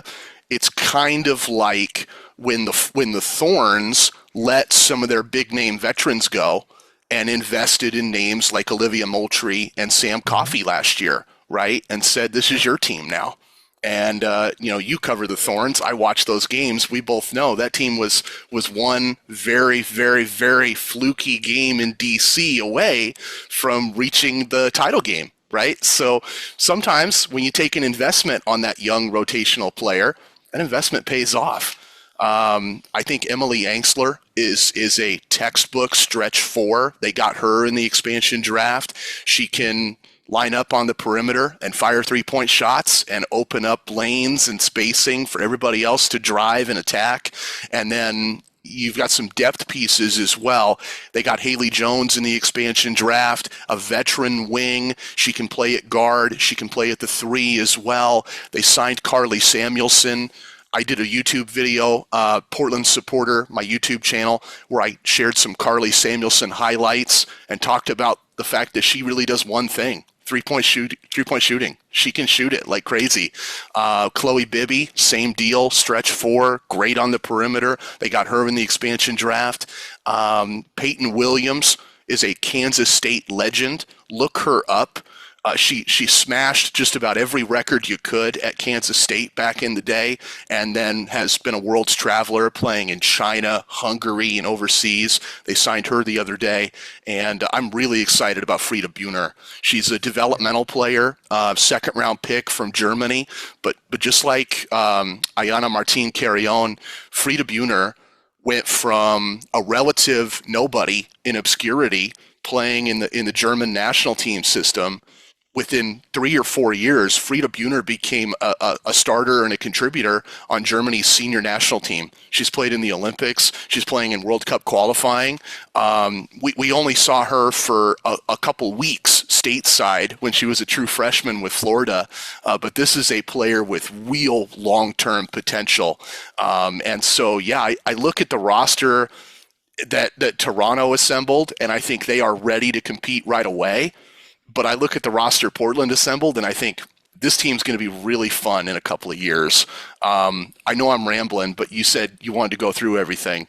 It's kind of like when the Thorns let some of their big-name veterans go and invested in names like Olivia Moultrie and Sam Coffey last year, right? And said, this is your team now. And, you know, you cover the Thorns. I watched those games. We both know that team was one very, very, very fluky game in D.C. away from reaching the title game, right? So sometimes when you take an investment on that young rotational player, that investment pays off. I think Emily Angsler is a textbook stretch 4. They got her in the expansion draft. She can line up on the perimeter and fire 3-point shots and open up lanes and spacing for everybody else to drive and attack. And then you've got some depth pieces as well. They got Haley Jones in the expansion draft, a veteran wing. She can play at guard. She can play at the 3 as well. They signed Carly Samuelson. I did a YouTube video, Portland Supporter, my YouTube channel, where I shared some Carly Samuelson highlights and talked about the fact that she really does one thing: three-point shooting. She can shoot it like crazy. Chloe Bibby, same deal, stretch 4, great on the perimeter. They got her in the expansion draft. Peyton Williams is a Kansas State legend. Look her up. She smashed just about every record you could at Kansas State back in the day, and then has been a world's traveler playing in China, Hungary, and overseas. They signed her the other day, and I'm really excited about Frida Buhner. She's a developmental player, second-round pick from Germany, but just like Ayana Martin Carrion, Frida Buhner went from a relative nobody in obscurity playing in the German national team system. Within 3 or 4 years, Frida Buhner became a starter and a contributor on Germany's senior national team. She's played in the Olympics. She's playing in World Cup qualifying. We only saw her for a couple weeks stateside when she was a true freshman with Florida, but this is a player with real long-term potential. And so, yeah, I look at the roster that Toronto assembled, and I think they are ready to compete right away. But I look at the roster Portland assembled, and I think this team's going to be really fun in a couple of years. I know I'm rambling, but you said you wanted to go through everything.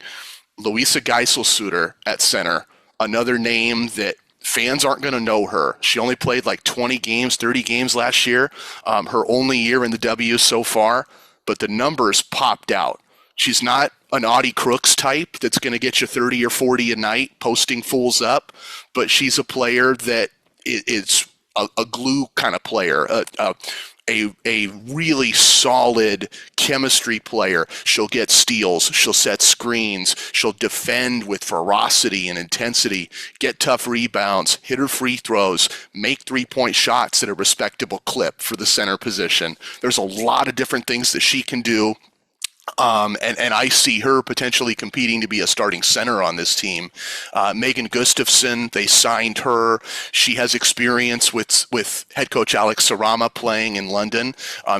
Louisa Geisel-Suter at center, another name that fans aren't going to know her. She only played like 20 games, 30 games last year, her only year in the W so far, but the numbers popped out. She's not an Audie Crooks type that's going to get you 30 or 40 a night posting fools up, but she's a player that is a glue kind of player, a really solid chemistry player. She'll get steals, she'll set screens, she'll defend with ferocity and intensity, get tough rebounds, hit her free throws, make 3-point shots at a respectable clip for the center position. There's a lot of different things that she can do. And I see her potentially competing to be a starting center on this team. Megan Gustafson, they signed her. She has experience with head coach Alex Sarama playing in London.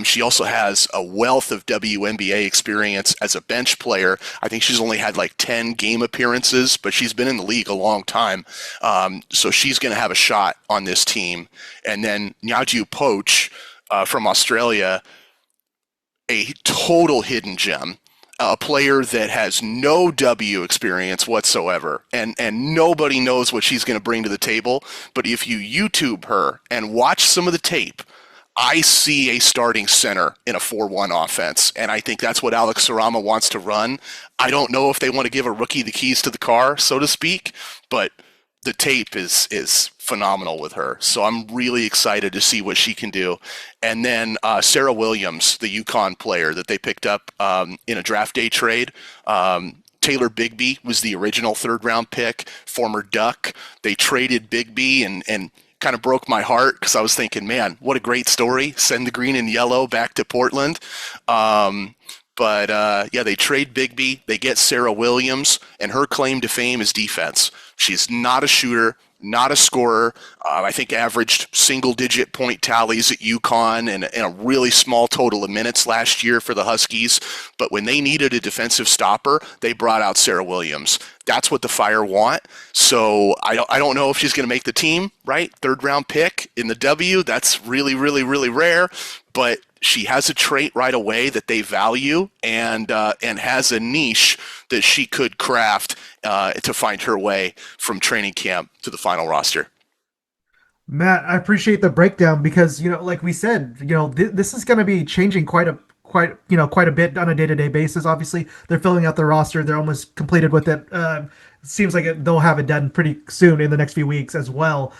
She also has a wealth of WNBA experience as a bench player. I think she's only had like 10 game appearances, but she's been in the league a long time. So she's going to have a shot on this team. And then Nyaju Poch from Australia, a total hidden gem, a player that has no W experience whatsoever, and nobody knows what she's going to bring to the table. But if you YouTube her and watch some of the tape, I see a starting center in a 4-1 offense, and I think that's what Alex Sarama wants to run. I don't know if they want to give a rookie the keys to the car, so to speak, but the tape is phenomenal with her. So I'm really excited to see what she can do. And then Sarah Williams, the UConn player that they picked up in a draft day trade. Taylor Bigby was the original 3rd-round pick, former Duck. They traded Bigby and kind of broke my heart because I was thinking, man, what a great story. Send the green and yellow back to Portland. But they trade Bigby. They get Sarah Williams, and her claim to fame is defense. She's not a shooter, not a scorer. I think averaged single-digit point tallies at UConn and a really small total of minutes last year for the Huskies. But when they needed a defensive stopper, they brought out Sarah Williams. That's what the Fire want. So I don't know if she's going to make the team, right? 3rd-round pick in the W. That's really, really, really rare. But she has a trait right away that they value, and has a niche that she could craft to find her way from training camp to the final roster. Matt, I appreciate the breakdown because, like we said, this is going to be changing quite a bit on a day-to-day basis. Obviously, they're filling out the roster. They're almost completed with it. Seems like they'll have it done pretty soon in the next few weeks as well.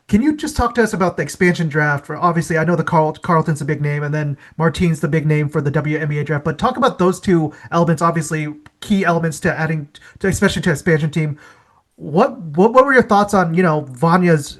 Can you just talk to us about the expansion draft? For obviously, I know the Carlton's a big name, and then Martine's the big name for the WNBA draft. But talk about those two elements, obviously key elements to adding, to especially to expansion team. What were your thoughts on Vanja's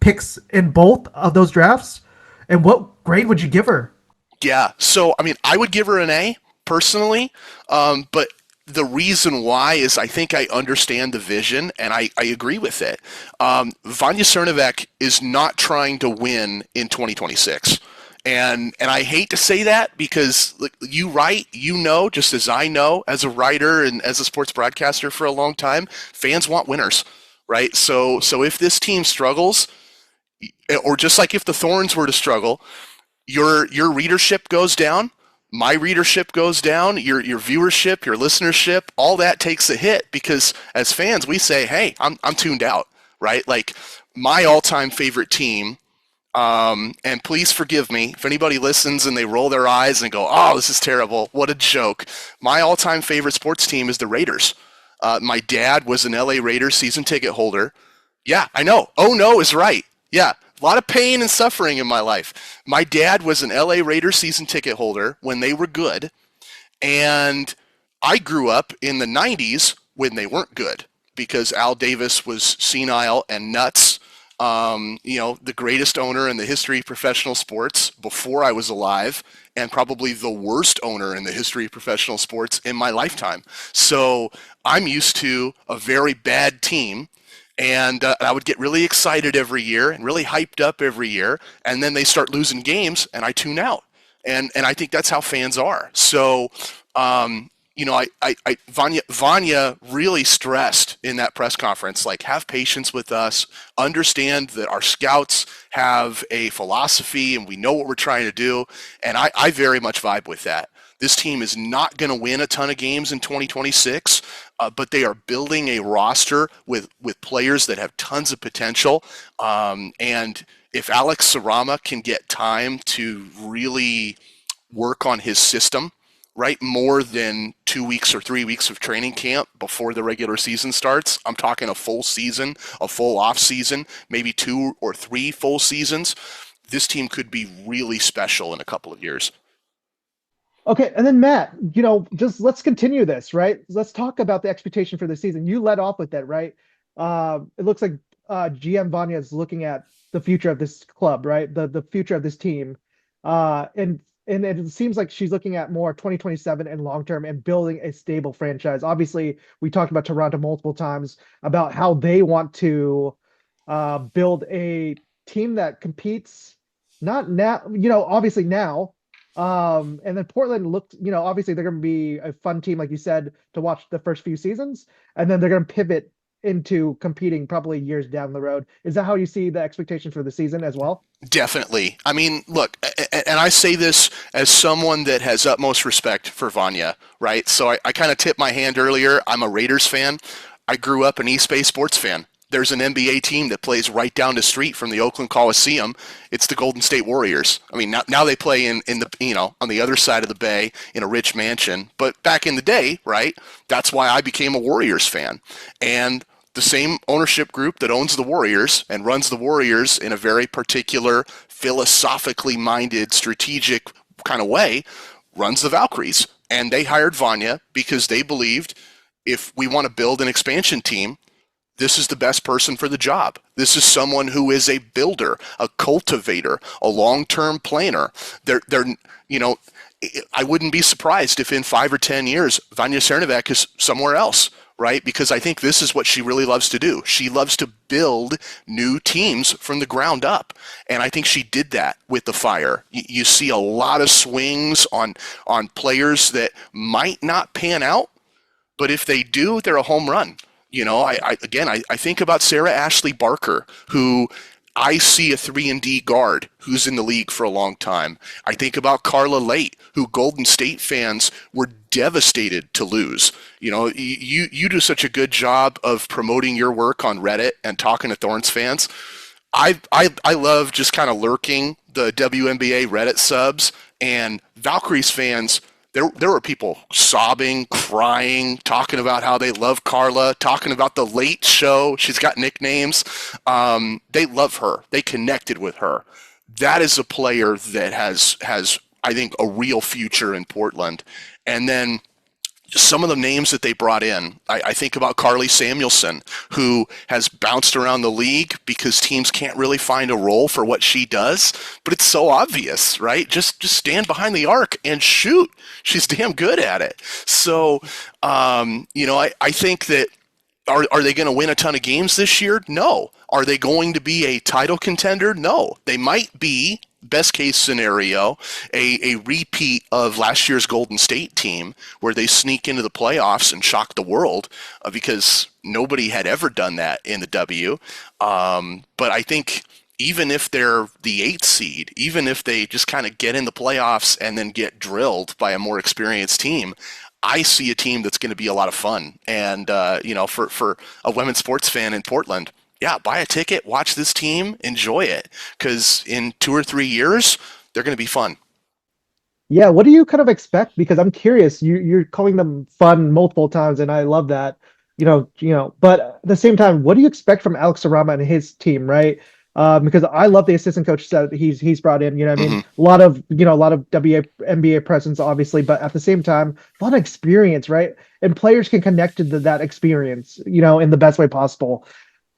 picks in both of those drafts? And what grade would you give her? Yeah. So, I mean, I would give her an A personally, but the reason why is I think I understand the vision and I agree with it. Vanja Černivec is not trying to win in 2026. And I hate to say that because you write, you know, just as I know as a writer and as a sports broadcaster for a long time, fans want winners, right? So if this team struggles, or just like if the Thorns were to struggle, your readership goes down, my readership goes down, your viewership, your listenership, all that takes a hit because as fans we say, hey, I'm tuned out, right? Like my all-time favorite team, and please forgive me if anybody listens and they roll their eyes and go, oh, this is terrible, what a joke. My all-time favorite sports team is the Raiders. My dad was an LA Raiders season ticket holder. Yeah, I know. Oh no is right. Yeah, a lot of pain and suffering in my life. My dad was an LA Raiders season ticket holder when they were good, and I grew up in the 90s when they weren't good because Al Davis was senile and nuts. The greatest owner in the history of professional sports before I was alive, and probably the worst owner in the history of professional sports in my lifetime. So I'm used to a very bad team. And I would get really excited every year and really hyped up every year. And then they start losing games and I tune out. And I think that's how fans are. So, Vanja really stressed in that press conference, like, have patience with us, understand that our scouts have a philosophy and we know what we're trying to do. And I very much vibe with that. This team is not going to win a ton of games in 2026, but they are building a roster with players that have tons of potential. And if Alex Sarama can get time to really work on his system, right, more than 2 weeks or 3 weeks of training camp before the regular season starts, I'm talking a full season, a full off season, maybe 2 or 3 full seasons, this team could be really special in a couple of years. Okay, and then Matt, just let's continue this, right? Let's talk about the expectation for the season. You led off with that, right? It looks like GM Vanja is looking at the future of this club, right? The future of this team, and it seems like she's looking at more 2027 and long term and building a stable franchise. Obviously, we talked about Toronto multiple times about how they want to build a team that competes not now, obviously now. And then Portland looked, obviously they're going to be a fun team, like you said, to watch the first few seasons, and then they're going to pivot into competing probably years down the road. Is that how you see the expectation for the season as well? Definitely. I mean, look, and I say this as someone that has utmost respect for Vanja, right? So I kind of tipped my hand earlier. I'm a Raiders fan. I grew up an East Bay sports fan. There's an NBA team that plays right down the street from the Oakland Coliseum. It's the Golden State Warriors. I mean, now they play in the, on the other side of the bay in a rich mansion. But back in the day, right, that's why I became a Warriors fan. And the same ownership group that owns the Warriors and runs the Warriors in a very particular, philosophically minded, strategic kind of way runs the Valkyries. And they hired Vanja because they believed if we want to build an expansion team, this is the best person for the job. This is someone who is a builder, a cultivator, a long-term planner. I wouldn't be surprised if in 5 or 10 years, Vanja Černivec is somewhere else, right? Because I think this is what she really loves to do. She loves to build new teams from the ground up. And I think she did that with the Fire. You see a lot of swings on players that might not pan out, but if they do, they're a home run. I think about Sarah Ashley Barker, who I see a 3-and-D guard who's in the league for a long time. I think about Carla Late, who Golden State fans were devastated to lose. You do such a good job of promoting your work on Reddit and talking to Thorns fans. I love just kind of lurking the WNBA Reddit subs, and Valkyries fans. There were people sobbing, crying, talking about how they love Carla, talking about the Late Show. She's got nicknames. They love her. They connected with her. That is a player that has I think, a real future in Portland. And then some of the names that they brought in, I think about Carly Samuelson, who has bounced around the league because teams can't really find a role for what she does, but it's so obvious, right? Just stand behind the arc and shoot. She's damn good at it. So, I think that are they going to win a ton of games this year? No. Are they going to be a title contender? No. They might be, best case scenario, a repeat of last year's Golden State team where they sneak into the playoffs and shock the world because nobody had ever done that in the W. But I think even if they're the 8th seed, even if they just kind of get in the playoffs and then get drilled by a more experienced team, I see a team that's going to be a lot of fun. And, for a women's sports fan in Portland, yeah, buy a ticket, watch this team, enjoy it. Because in 2 or 3 years, they're going to be fun. Yeah, what do you kind of expect? Because I'm curious. You're calling them fun multiple times, and I love that. But at the same time, what do you expect from Alex Sarama and his team, right? Because I love the assistant coach that he's brought in. I mean, a lot of WNBA presence, obviously, but at the same time, a lot of experience, right? And players can connect to that experience, in the best way possible.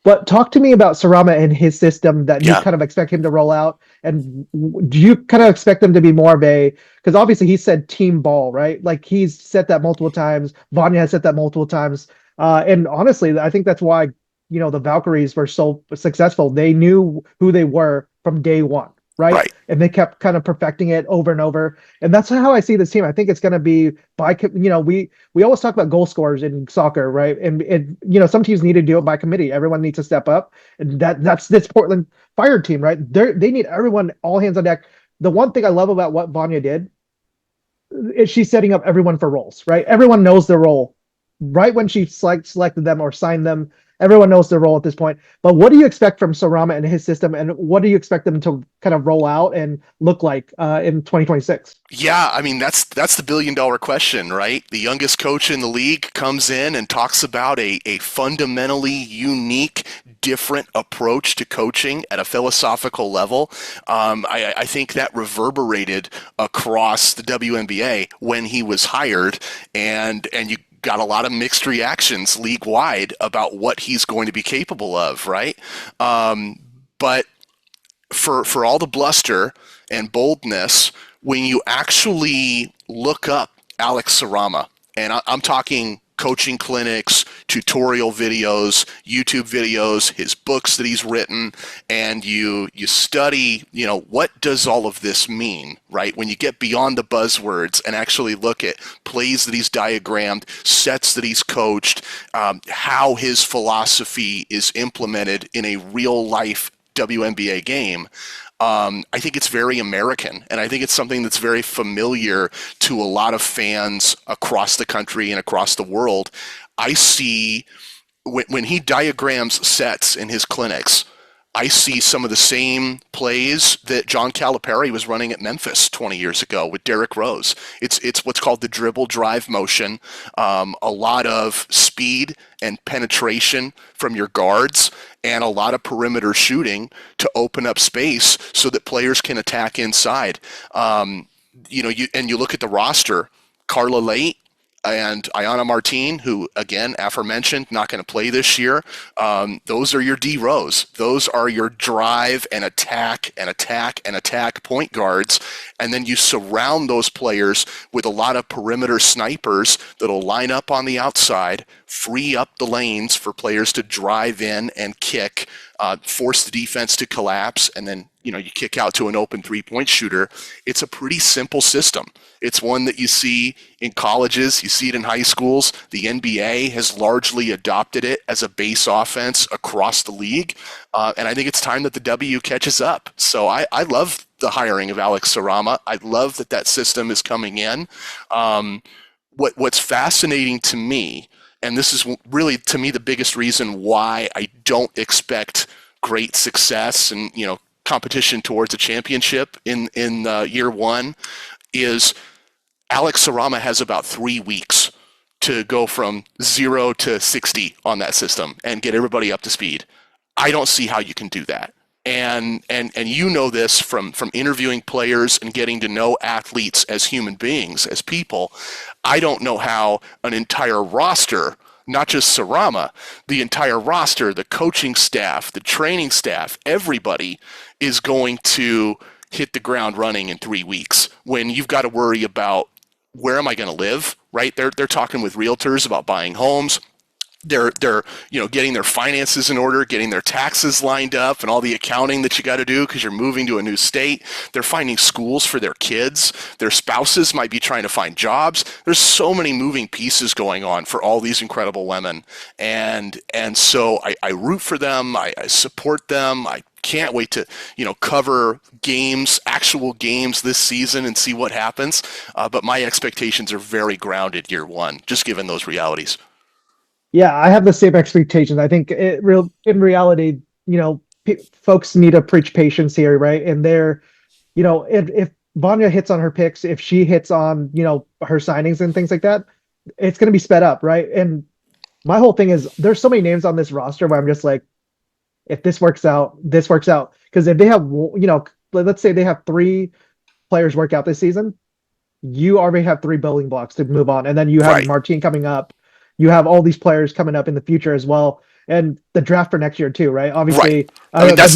But talk to me about Sarama and his system that you kind of expect him to roll out. And do you kind of expect them to be more of because obviously he said team ball, right? Like he's said that multiple times. Vanja has said that multiple times. And honestly, I think that's why, the Valkyries were so successful. They knew who they were from day one. Right. And they kept kind of perfecting it over and over. And that's how I see this team. I think it's going to be we always talk about goal scorers in soccer, right? And some teams need to do it by committee. Everyone needs to step up. And that's this Portland Fire team, right? They need everyone, all hands on deck. The one thing I love about what Vanja did is she's setting up everyone for roles, right? Everyone knows their role. Right when she selected them or signed them, everyone knows their role at this point. But what do you expect from Sarama and his system, and what do you expect them to kind of roll out and look like in 2026? Yeah, I mean, that's the billion-dollar question, right? The youngest coach in the league comes in and talks about a fundamentally unique, different approach to coaching at a philosophical level. I think that reverberated across the WNBA when he was hired, and you got a lot of mixed reactions league-wide about what he's going to be capable of, right? But for all the bluster and boldness, when you actually look up Alex Sarama, and I'm talking coaching clinics, tutorial videos, YouTube videos, his books that he's written, and you study, what does all of this mean, right? When you get beyond the buzzwords and actually look at plays that he's diagrammed, sets that he's coached, how his philosophy is implemented in a real life WNBA game, I think it's very American, and I think it's something that's very familiar to a lot of fans across the country and across the world. I see when he diagrams sets in his clinics, I see some of the same plays that John Calipari was running at Memphis 20 years ago with Derrick Rose. It's what's called the dribble drive motion, a lot of speed and penetration from your guards, and a lot of perimeter shooting to open up space so that players can attack inside. You look at the roster, Carla Late and Ayanna Martin, who, again, aforementioned, not going to play this year. Those are your D rows. Those are your drive and attack and attack and attack point guards. And then you surround those players with a lot of perimeter snipers that'll line up on the outside, free up the lanes for players to drive in and kick, force the defense to collapse, and then you kick out to an open three-point shooter. It's a pretty simple system. It's one that you see in colleges, you see it in high schools. The NBA has largely adopted it as a base offense across the league, and I think it's time that the W catches up. So I love the hiring of Alex Sarama. I love that system is coming in. What's fascinating to me, and this is really, to me, the biggest reason why I don't expect great success and competition towards a championship in year one, is Alex Sarama has about 3 weeks to go from 0 to 60 on that system and get everybody up to speed. I don't see how you can do that. And you know this from interviewing players and getting to know athletes as human beings, as people. I don't know how an entire roster, not just Sarama, the entire roster, the coaching staff, the training staff, everybody is going to hit the ground running in 3 weeks when you've got to worry about where am I going to live, right? They're talking with realtors about buying homes. They're getting their finances in order, getting their taxes lined up and all the accounting that you got to do because you're moving to a new state. They're finding schools for their kids. Their spouses might be trying to find jobs. There's so many moving pieces going on for all these incredible women. And so I root for them. I support them. I can't wait to, cover games, actual games this season and see what happens. But my expectations are very grounded year one, just given those realities. Yeah, I have the same expectations. I think in reality, folks need to preach patience here, right? And if Vanja hits on her picks, if she hits on, her signings and things like that, it's going to be sped up, right? And my whole thing is there's so many names on this roster where I'm just like, if this works out, this works out. Because if they have, let's say they have 3 players work out this season, you already have 3 building blocks to move on. And then you have Right. Martine coming up. You have all these players coming up in the future as well, and the draft for next year too, right? Obviously, Right. that's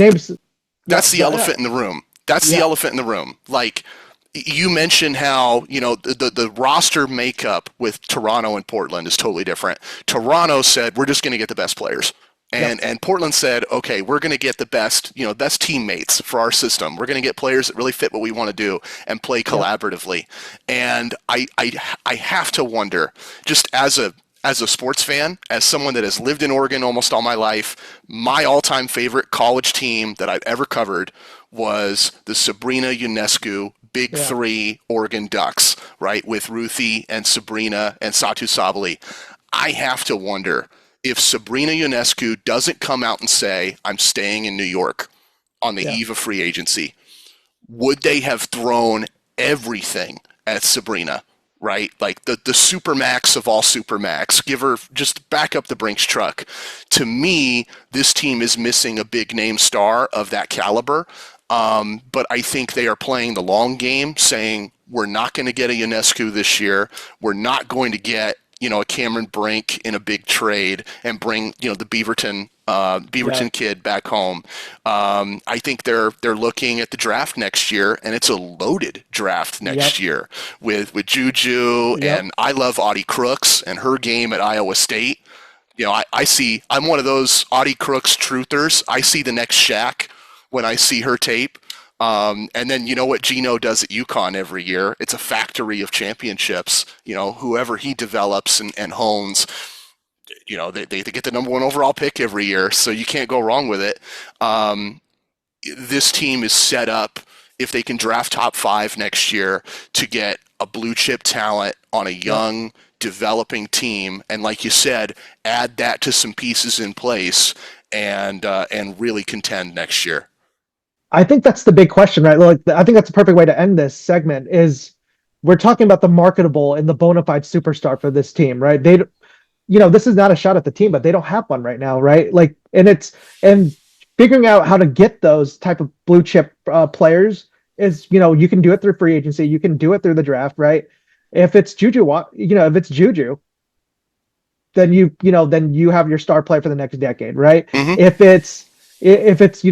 the elephant in the room. That's the elephant in the room. Like you mentioned how, the roster makeup with Toronto and Portland is totally different. Toronto said, we're just going to get the best players. And Portland said, okay, we're going to get the best teammates for our system. We're going to get players that really fit what we want to do and play collaboratively. And I have to wonder, just as a sports fan, as someone that has lived in Oregon almost all my life, my all-time favorite college team that I've ever covered was the Sabrina Ionescu Big Three Oregon Ducks, right, with Ruthie and Sabrina and Satu Sabali. I have to wonder if Sabrina Ionescu doesn't come out and say, I'm staying in New York on the eve of free agency, would they have thrown everything at Sabrina? Right? Like the supermax of all supermax. Give her, just back up the Brinks truck. To me, this team is missing a big name star of that caliber. But I think they are playing the long game, saying we're not going to get a Ionescu this year. We're not going to get, a Cameron Brink in a big trade and bring, the Beaverton kid back home. I think they're looking at the draft next year, and it's a loaded draft next year with Juju, and I love Audie Crooks and her game at Iowa State. I'm one of those Audie Crooks truthers. I see the next Shaq when I see her tape. And then you know what Gino does at UConn every year? It's a factory of championships. Whoever he develops and hones, they get the number 1 overall pick every year, so you can't go wrong with it. This team is set up, if they can draft top 5 next year, to get a blue chip talent on a young, developing team, and like you said, add that to some pieces in place and really contend next year. I think that's the big question, right? Like, I think that's the perfect way to end this segment. Is we're talking about the marketable and the bona fide superstar for this team, right? This is not a shot at the team, but they don't have one right now, right? Like, and figuring out how to get those type of blue chip players is, you can do it through free agency, you can do it through the draft, right? If it's Juju, then you have your star player for the next decade, right? Mm-hmm. If it's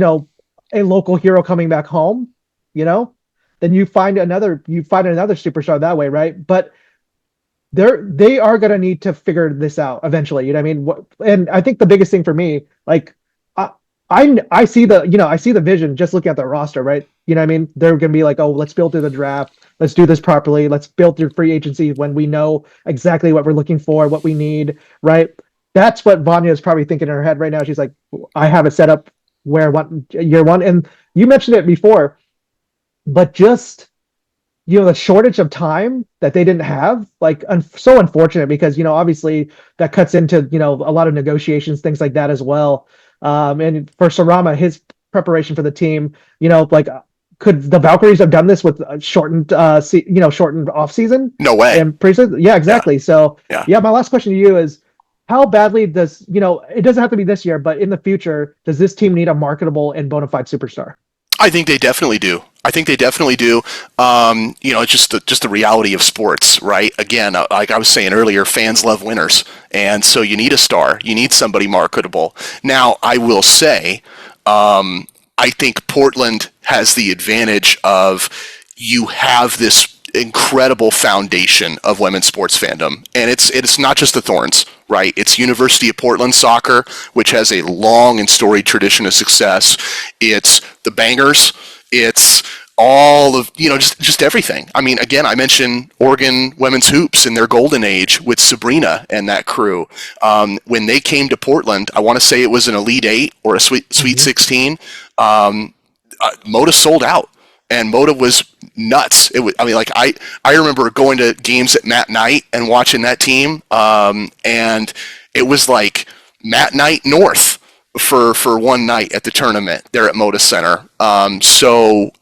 a local hero coming back home, then you find another superstar that way, right? But they are going to need to figure this out eventually. You know what I mean? And I think the biggest thing for me, like, I see the vision just looking at the roster, right? You know what I mean? They're going to be like, oh, let's build through the draft. Let's do this properly. Let's build through free agency when we know exactly what we're looking for, what we need, right? That's what Vanja is probably thinking in her head right now. She's like, I have it set up where year 1. And you mentioned it before, but just, the shortage of time that they didn't have, like, so unfortunate because, obviously that cuts into, a lot of negotiations, things like that as well. And for Sarama, his preparation for the team, could the Valkyries have done this with shortened off season? No way. And preseason? Yeah, exactly. Yeah. So my last question to you is, how badly does, it doesn't have to be this year, but in the future, does this team need a marketable and bona fide superstar? I think they definitely do. It's just the reality of sports, right? Again, like I was saying earlier, fans love winners, and so you need a star. You need somebody marketable. Now, I will say, I think Portland has the advantage of you have this incredible foundation of women's sports fandom, and it's not just the Thorns, right? It's University of Portland soccer, which has a long and storied tradition of success. It's the Bangers. It's all of just everything. I mean, again, I mentioned Oregon women's hoops in their golden age with Sabrina and that crew. When they came to Portland, I want to say it was an Elite Eight or a Sweet 16. Moda sold out. And Moda was nuts. I remember going to games at Matt Knight and watching that team, and it was like Matt Knight North for one night at the tournament there at Moda Center. So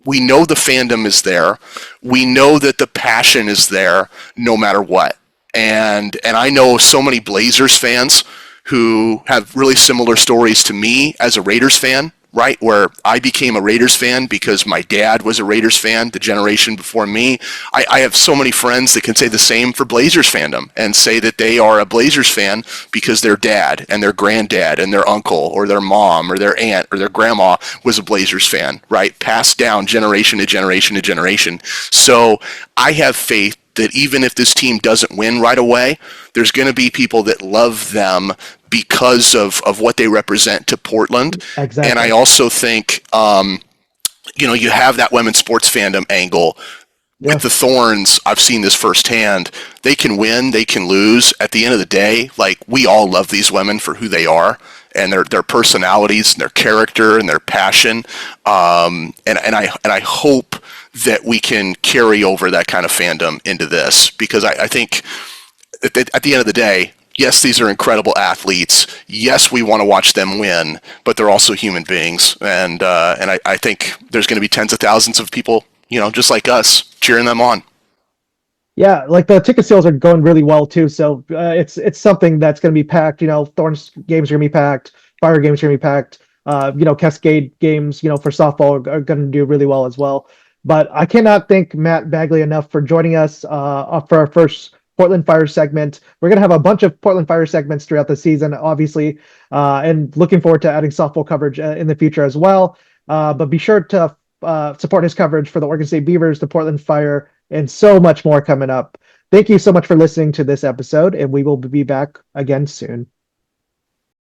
we know the fandom is there. We know that the passion is there no matter what. And I know so many Blazers fans who have really similar stories to me as a Raiders fan, right? Where I became a Raiders fan because my dad was a Raiders fan, the generation before me. I have so many friends that can say the same for Blazers fandom and say that they are a Blazers fan because their dad and their granddad and their uncle or their mom or their aunt or their grandma was a Blazers fan, right? Passed down generation to generation to generation. So I have faith that even if this team doesn't win right away, there's going to be people that love them because of what they represent to Portland. Exactly. And I also think, you have that women's sports fandom angle. With the Thorns, I've seen this firsthand. They can win, they can lose. At the end of the day, like, we all love these women for who they are and their personalities and their character and their passion. And I hope that we can carry over that kind of fandom into this, because I think at the end of the day, yes, these are incredible athletes. Yes, we want to watch them win, but they're also human beings. And I think there's going to be tens of thousands of people, just like us, cheering them on. Yeah, like the ticket sales are going really well too. So it's something that's going to be packed. Thorns games are going to be packed. Fire games are going to be packed. Cascade games, for softball are going to do really well as well. But I cannot thank Matt Bagley enough for joining us for our first Portland Fire segment. We're going to have a bunch of Portland Fire segments throughout the season, obviously, and looking forward to adding softball coverage in the future as well. But be sure to support his coverage for the Oregon State Beavers, the Portland Fire, and so much more coming up. Thank you so much for listening to this episode, and we will be back again soon.